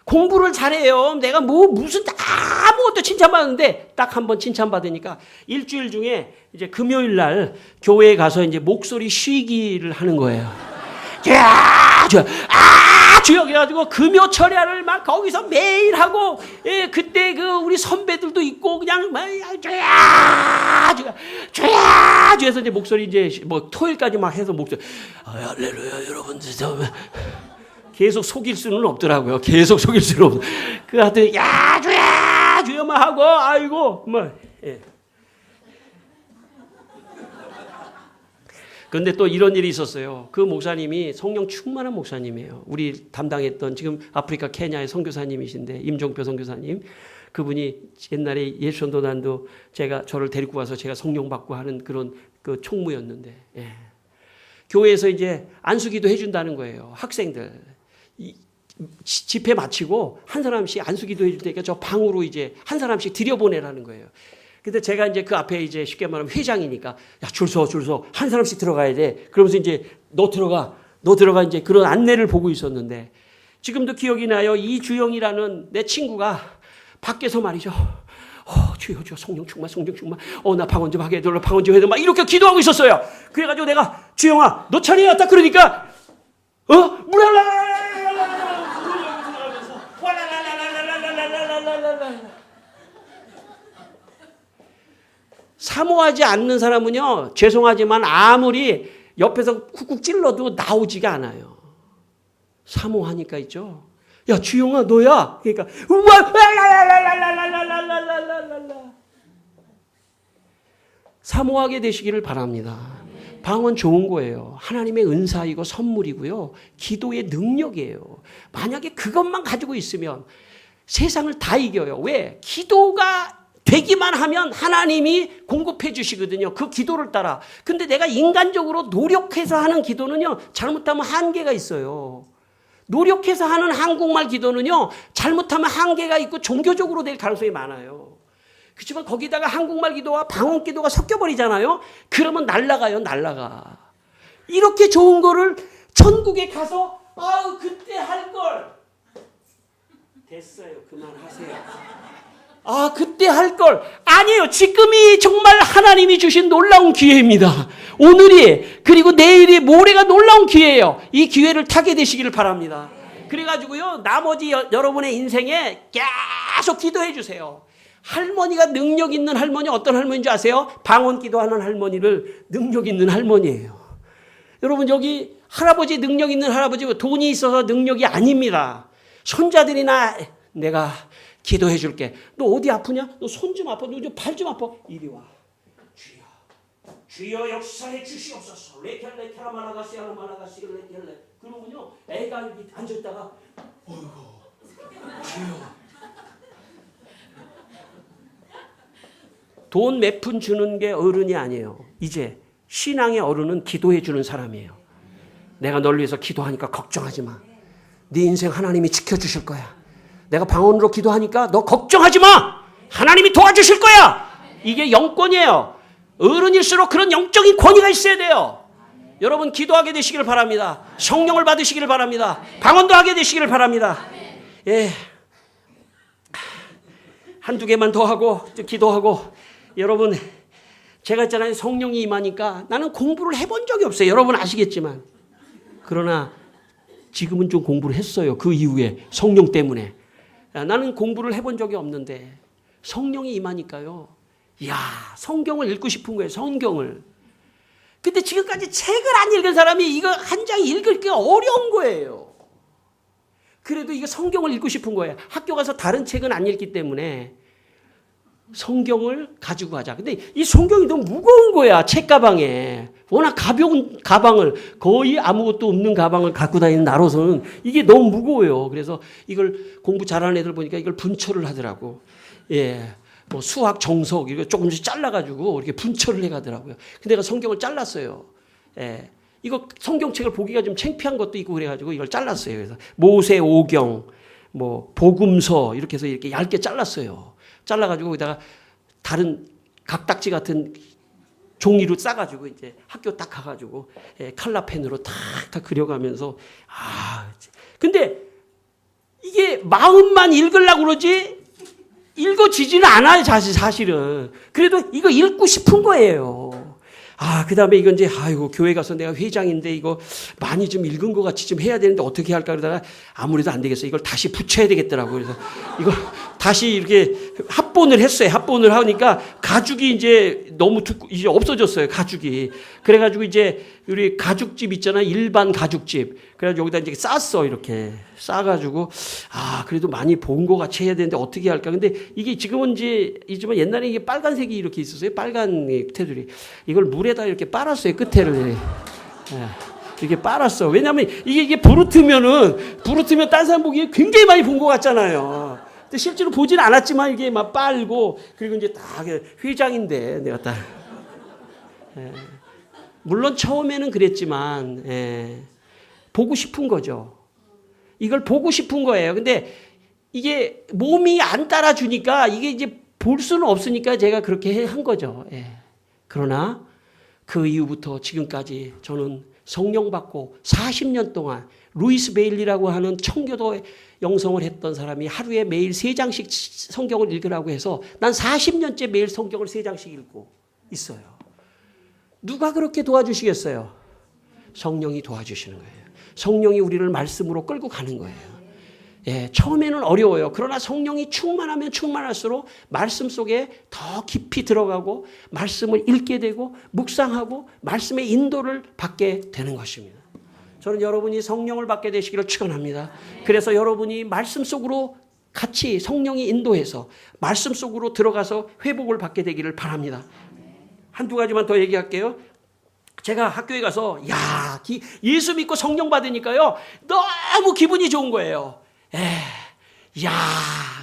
공부를 잘해요. 내가 무슨 아무것도 칭찬 받았는데 딱 한 번 칭찬 받으니까 일주일 중에 금요일 날 교회에 가서 목소리 쉬기를 하는 거예요. 주여 그래가지고 금요 철야를 막 거기서 매일 하고 그때 우리 선배들도 있고 그냥 주야 해서 목소리 토요일까지 막 해서 목소리 할렐루야 여러분들 계속 속일 수는 없더라고요. 계속 속일 수는 없어. 그 하여튼 주여만 하고 아이고 그런데 또 이런 일이 있었어요. 그 목사님이 성령 충만한 목사님이에요. 우리 담당했던 지금 아프리카 케냐의 선교사님이신데 임종표 선교사님. 그분이 옛날에 예수전도단도 저를 데리고 와서 제가 성령 받고 하는 그런 그 총무였는데 교회에서 안수기도 해준다는 거예요. 학생들 집회 마치고 한 사람씩 안수기도 해줄 테니까 저 방으로 한 사람씩 들여보내라는 거예요. 근데 제가 그 앞에 쉽게 말하면 회장이니까 야, 줄 서. 한 사람씩 들어가야 돼. 그러면서 너 들어가 그런 안내를 보고 있었는데 지금도 기억이 나요. 이주영이라는 내 친구가 밖에서 말이죠. 주여 성령 충만. 나 방언 좀 하게 해달라. 방언 좀 해달라. 막 이렇게 기도하고 있었어요. 그래가지고 내가 주영아 너 차례야. 딱 그러니까 사모하지 않는 사람은요, 죄송하지만 아무리 옆에서 쿡쿡 찔러도 나오지가 않아요. 사모하니까 있죠. 야, 주영아, 너야? 그러니까, 사모하게 되시기를 바랍니다. 방언 좋은 거예요. 하나님의 은사이고 선물이고요. 기도의 능력이에요. 만약에 그것만 가지고 있으면 세상을 다 이겨요. 왜? 기도가 되기만 하면 하나님이 공급해 주시거든요. 그 기도를 따라. 근데 내가 인간적으로 노력해서 하는 기도는요, 잘못하면 한계가 있어요. 노력해서 하는 한국말 기도는요, 잘못하면 한계가 있고 종교적으로 될 가능성이 많아요. 그렇지만 거기다가 한국말 기도와 방언 기도가 섞여버리잖아요. 그러면 날아가요, 날아가. 이렇게 좋은 거를 천국에 가서 아우 그때 할 걸. 됐어요, 그만하세요. 아, 그때 할 걸. 아니에요. 지금이 정말 하나님이 주신 놀라운 기회입니다. 오늘이, 그리고 내일이, 모레가 놀라운 기회예요. 이 기회를 타게 되시기를 바랍니다. 그래가지고요, 나머지 여러분의 인생에 계속 기도해 주세요. 할머니가 능력 있는 할머니, 어떤 할머니인 줄 아세요? 방언 기도하는 할머니를 능력 있는 할머니예요. 여러분, 여기 할아버지 능력 있는 할아버지, 돈이 있어서 능력이 아닙니다. 손자들이나 내가 기도해 줄게. 너 어디 아프냐? 너 손 좀 아파? 너 발 좀 아파? 이리 와. 주여. 주여 역사해 주시옵소서. 레켈레케라 마라가시아라 마라가시 레켈레. 그러면요, 애가 여기 앉았다가 어이구. 주여. 돈 몇 푼 주는 게 어른이 아니에요. 이제 신앙의 어른은 기도해 주는 사람이에요. 내가 널 위해서 기도하니까 걱정하지 마. 네 인생 하나님이 지켜주실 거야. 내가 방언으로 기도하니까 너 걱정하지 마. 하나님이 도와주실 거야. 이게 영권이에요. 어른일수록 그런 영적인 권위가 있어야 돼요. 여러분 기도하게 되시기를 바랍니다. 성령을 받으시기를 바랍니다. 방언도 하게 되시기를 바랍니다. 예. 한두 개만 더 하고 기도하고. 여러분, 제가 있잖아요. 성령이 임하니까 나는 공부를 해본 적이 없어요. 여러분 아시겠지만. 그러나 지금은 좀 공부를 했어요. 그 이후에 성령 때문에. 나는 공부를 해본 적이 없는데 성령이 임하니까요. 이야, 성경을 읽고 싶은 거예요. 성경을. 근데 지금까지 책을 안 읽은 사람이 이거 한 장 읽기가 어려운 거예요. 그래도 이거 성경을 읽고 싶은 거예요. 학교 가서 다른 책은 안 읽기 때문에 성경을 가지고 가자. 근데 이 성경이 너무 무거운 거야. 책가방에. 워낙 가벼운 가방을, 거의 아무것도 없는 가방을 갖고 다니는 나로서는 이게 너무 무거워요. 그래서 이걸 공부 잘하는 애들 보니까 이걸 분철을 하더라고. 예. 뭐 수학, 정석 이거 조금씩 잘라가지고 이렇게 분철을 해가더라고요. 근데 내가 성경을 잘랐어요. 예. 이거 성경책을 보기가 좀 창피한 것도 있고 그래가지고 이걸 잘랐어요. 그래서 모세 오경, 뭐 복음서 이렇게 해서 이렇게 얇게 잘랐어요. 잘라가지고 거기다가 다른 각딱지 같은 종이로 싸가지고 이제 학교 딱 가가지고 칼라펜으로 탁탁 그려가면서 근데 이게 마음만 읽으려고 그러지 읽어지지는 않아요. 사실은. 그래도 이거 읽고 싶은 거예요. 그 다음에 이건 이제, 아이고, 교회 가서 내가 회장인데 이거 많이 좀 읽은 것 같이 좀 해야 되는데 어떻게 할까 그러다가 아무래도 안 되겠어. 이걸 다시 붙여야 되겠더라고. 그래서 이걸 다시 이렇게 합본을 했어요. 합본을 하니까 가죽이 이제 너무 이제 없어졌어요. 가죽이. 그래가지고 이제 우리 가죽집 있잖아요. 일반 가죽집. 그래가지고 여기다 이제 쌌어. 이렇게 싸가지고 그래도 많이 본 것 같이 해야 되는데 어떻게 할까. 근데 이게 지금은 이지만 옛날에 이게 빨간색이 이렇게 있었어요. 빨간 테두리. 이걸 물에다 이렇게 빨았어요. 끝에를. 이렇게 빨았어. 왜냐하면 이게 부르트면 딴 사람 보기에 굉장히 많이 본 것 같잖아요. 근데 실제로 보지는 않았지만 이게 막 빨고 그리고 이제 딱 회장인데 내가 딱 물론 처음에는 그랬지만 보고 싶은 거죠. 이걸 보고 싶은 거예요. 근데 이게 몸이 안 따라주니까 이게 이제 볼 수는 없으니까 제가 그렇게 한 거죠. 그러나 그 이후부터 지금까지 저는 성령 받고 40년 동안 루이스 베일리라고 하는 청교도 영성을 했던 사람이 하루에 매일 3장씩 성경을 읽으라고 해서 난 40년째 매일 성경을 3장씩 읽고 있어요. 누가 그렇게 도와주시겠어요? 성령이 도와주시는 거예요. 성령이 우리를 말씀으로 끌고 가는 거예요. 처음에는 어려워요. 그러나 성령이 충만하면 충만할수록 말씀 속에 더 깊이 들어가고 말씀을 읽게 되고 묵상하고 말씀의 인도를 받게 되는 것입니다. 저는 여러분이 성령을 받게 되시기를 축원합니다. 그래서 여러분이 말씀 속으로 같이 성령이 인도해서 말씀 속으로 들어가서 회복을 받게 되기를 바랍니다. 한두 가지만 더 얘기할게요. 제가 학교에 가서 예수 믿고 성령 받으니까요 너무 기분이 좋은 거예요.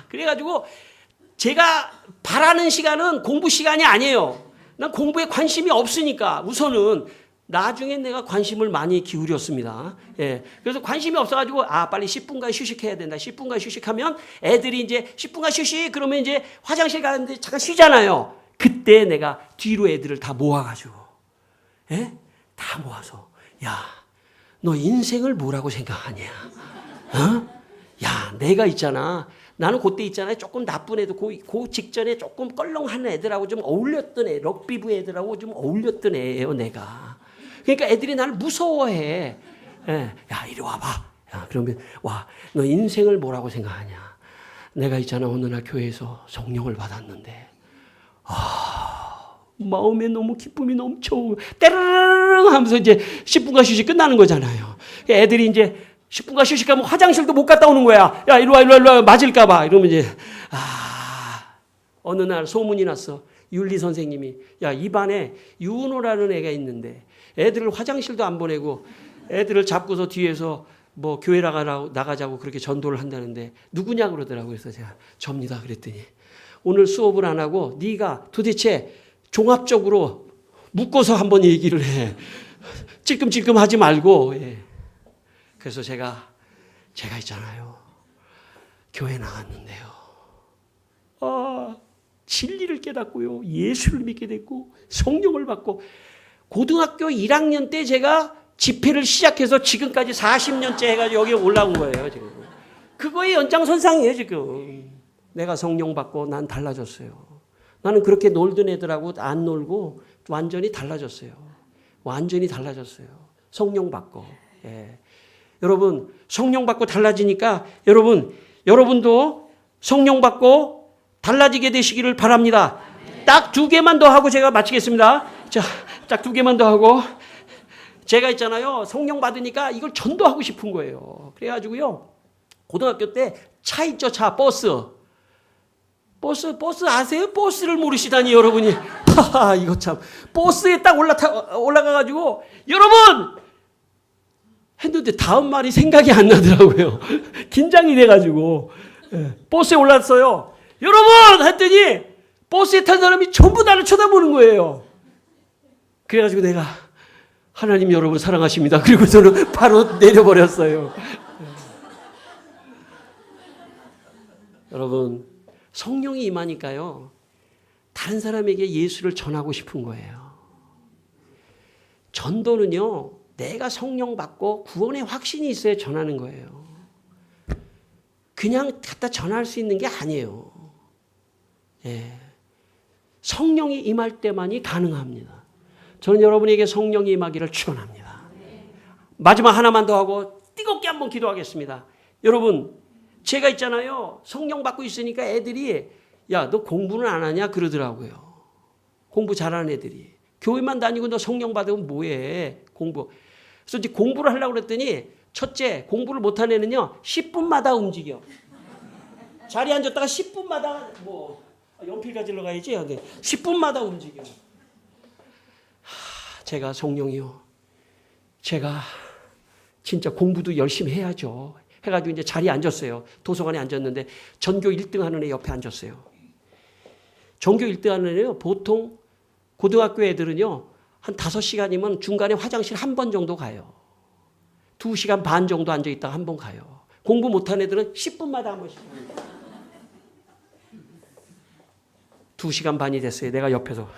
그래가지고 제가 바라는 시간은 공부 시간이 아니에요. 난 공부에 관심이 없으니까 우선은 나중에 내가 관심을 많이 기울였습니다. 그래서 관심이 없어가지고 빨리 10분간 휴식해야 된다. 10분간 휴식하면 애들이 이제 10분간 휴식 그러면 이제 화장실 가는데 잠깐 쉬잖아요. 그때 내가 뒤로 애들을 다 모아가지고 다 모아서 너 인생을 뭐라고 생각하냐? 내가 있잖아. 나는 그때 있잖아요. 조금 나쁜 애들, 그 직전에 조금 껄렁한 애들하고 좀 어울렸던 럭비부 애들하고 좀 어울렸던 애예요, 내가. 그러니까 애들이 나를 무서워해. 이리 와봐. 그러면, 너 인생을 뭐라고 생각하냐? 내가 있잖아. 어느 날 교회에서 성령을 받았는데, 마음에 너무 기쁨이 넘쳐. 때르릉 하면서 이제 10분간 휴식 끝나는 거잖아요. 애들이 이제 10분간 휴식하면 화장실도 못 갔다 오는 거야. 이리 와, 맞을까봐. 이러면 이제, 어느 날 소문이 났어. 윤리 선생님이, 이 반에 윤호라는 애가 있는데, 애들을 화장실도 안 보내고, 애들을 잡고서 뒤에서 뭐 교회 나가자고 그렇게 전도를 한다는데, 누구냐 그러더라고요. 그래서 제가 접니다. 그랬더니, 오늘 수업을 안 하고, 네가 도대체 종합적으로 묶어서 한번 얘기를 해. 찔끔찔끔 하지 말고, 그래서 제가 있잖아요. 교회 나갔는데요. 진리를 깨닫고요. 예수를 믿게 됐고 성령을 받고 고등학교 1학년 때 제가 집회를 시작해서 지금까지 40년째 해가지고 여기 올라온 거예요. 지금. 그거의 연장선상이에요. 지금. 내가 성령 받고 난 달라졌어요. 나는 그렇게 놀던 애들하고 안 놀고 완전히 달라졌어요. 완전히 달라졌어요. 성령 받고. 여러분 성령 받고 달라지니까 여러분도 성령 받고 달라지게 되시기를 바랍니다. 딱 2개만 더 하고 제가 마치겠습니다. 자, 딱 2개만 더 하고 제가 있잖아요. 성령 받으니까 이걸 전도하고 싶은 거예요. 그래가지고요. 고등학교 때 차 있죠. 차 버스 아세요? 버스를 모르시다니 여러분이. 이거 참 버스에 딱 올라가가지고 여러분 했는데 다음 말이 생각이 안 나더라고요. 긴장이 돼가지고 버스에 올랐어요. 여러분 했더니 버스에 탄 사람이 전부 나를 쳐다보는 거예요. 그래가지고 내가 하나님 여러분 사랑하십니다. 그리고 저는 바로 내려버렸어요. 여러분 성령이 임하니까요. 다른 사람에게 예수를 전하고 싶은 거예요. 전도는요. 내가 성령 받고 구원의 확신이 있어야 전하는 거예요. 그냥 갖다 전할 수 있는 게 아니에요. 성령이 임할 때만이 가능합니다. 저는 여러분에게 성령이 임하기를 축원합니다. 마지막 하나만 더 하고 뜨겁게 한번 기도하겠습니다. 여러분 제가 있잖아요. 성령 받고 있으니까 애들이 너 공부는 안 하냐 그러더라고요. 공부 잘하는 애들이. 교회만 다니고 너 성령 받으면 뭐해 공부. 그래서 이제 공부를 하려고 그랬더니 첫째 공부를 못하는 애는요 10분마다 움직여. 자리에 앉았다가 10분마다 연필 가지러 가야지. 10분마다 움직여. 제가 성령이요. 제가 진짜 공부도 열심히 해야죠. 해가지고 이제 자리에 앉았어요. 도서관에 앉았는데 전교 1등 하는 애 옆에 앉았어요. 전교 1등 하는 애요. 보통 고등학교 애들은요. 한 5시간이면 중간에 화장실 한 번 정도 가요. 2시간 반 정도 앉아있다가 한 번 가요. 공부 못하는 애들은 10분마다 한 번씩 갑니다. 2시간 반이 됐어요. 내가 옆에서.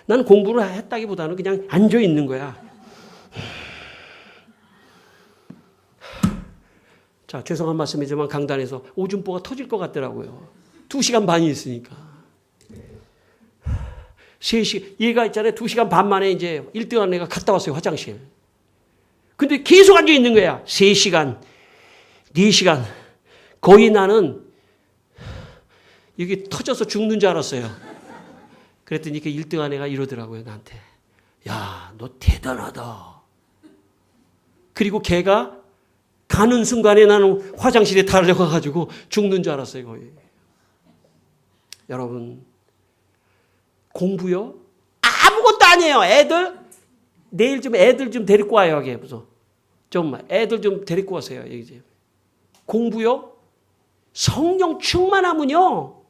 나는 공부를 했다기보다는 그냥 앉아있는 거야. 자, 죄송한 말씀이지만 강단에서 오줌보가 터질 것 같더라고요. 2시간 반이 있으니까. 3시, 얘가 있잖아요. 2시간 반 만에 이제 1등한 애가 갔다 왔어요. 화장실. 근데 계속 앉아 있는 거야. 3시간, 4시간. 거의 나는 이게 터져서 죽는 줄 알았어요. 그랬더니 그 1등한 애가 이러더라고요. 나한테. 야, 너 대단하다. 그리고 걔가 가는 순간에 나는 화장실에 달려가가지고 죽는 줄 알았어요. 거의. 여러분 공부요? 아무것도 아니에요. 애들 내일 좀 애들 좀 데리고 와요. 여기 무슨 좀 애들 좀 데리고 오세요. 여기 이제 공부요. 성령 충만하면요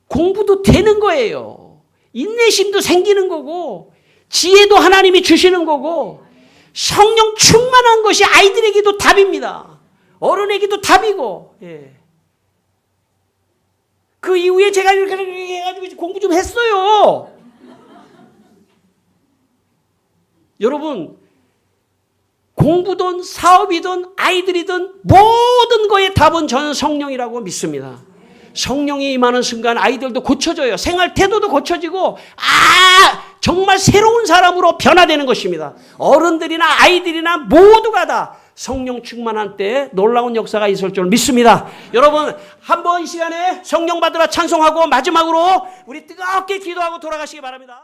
공부도 되는 거예요. 인내심도 생기는 거고 지혜도 하나님이 주시는 거고 성령 충만한 것이 아이들에게도 답입니다. 어른에게도 답이고. 예. 그 이후에 제가 이렇게 해가지고 공부 좀 했어요. 여러분 공부든 사업이든 아이들이든 모든 거에 답은 저는 성령이라고 믿습니다. 성령이 임하는 순간 아이들도 고쳐져요. 생활 태도도 고쳐지고 정말 새로운 사람으로 변화되는 것입니다. 어른들이나 아이들이나 모두가 다 성령 충만한 때에 놀라운 역사가 있을 줄 믿습니다. 여러분 한번 이 시간에 성령 받으러 찬송하고 마지막으로 우리 뜨겁게 기도하고 돌아가시기 바랍니다.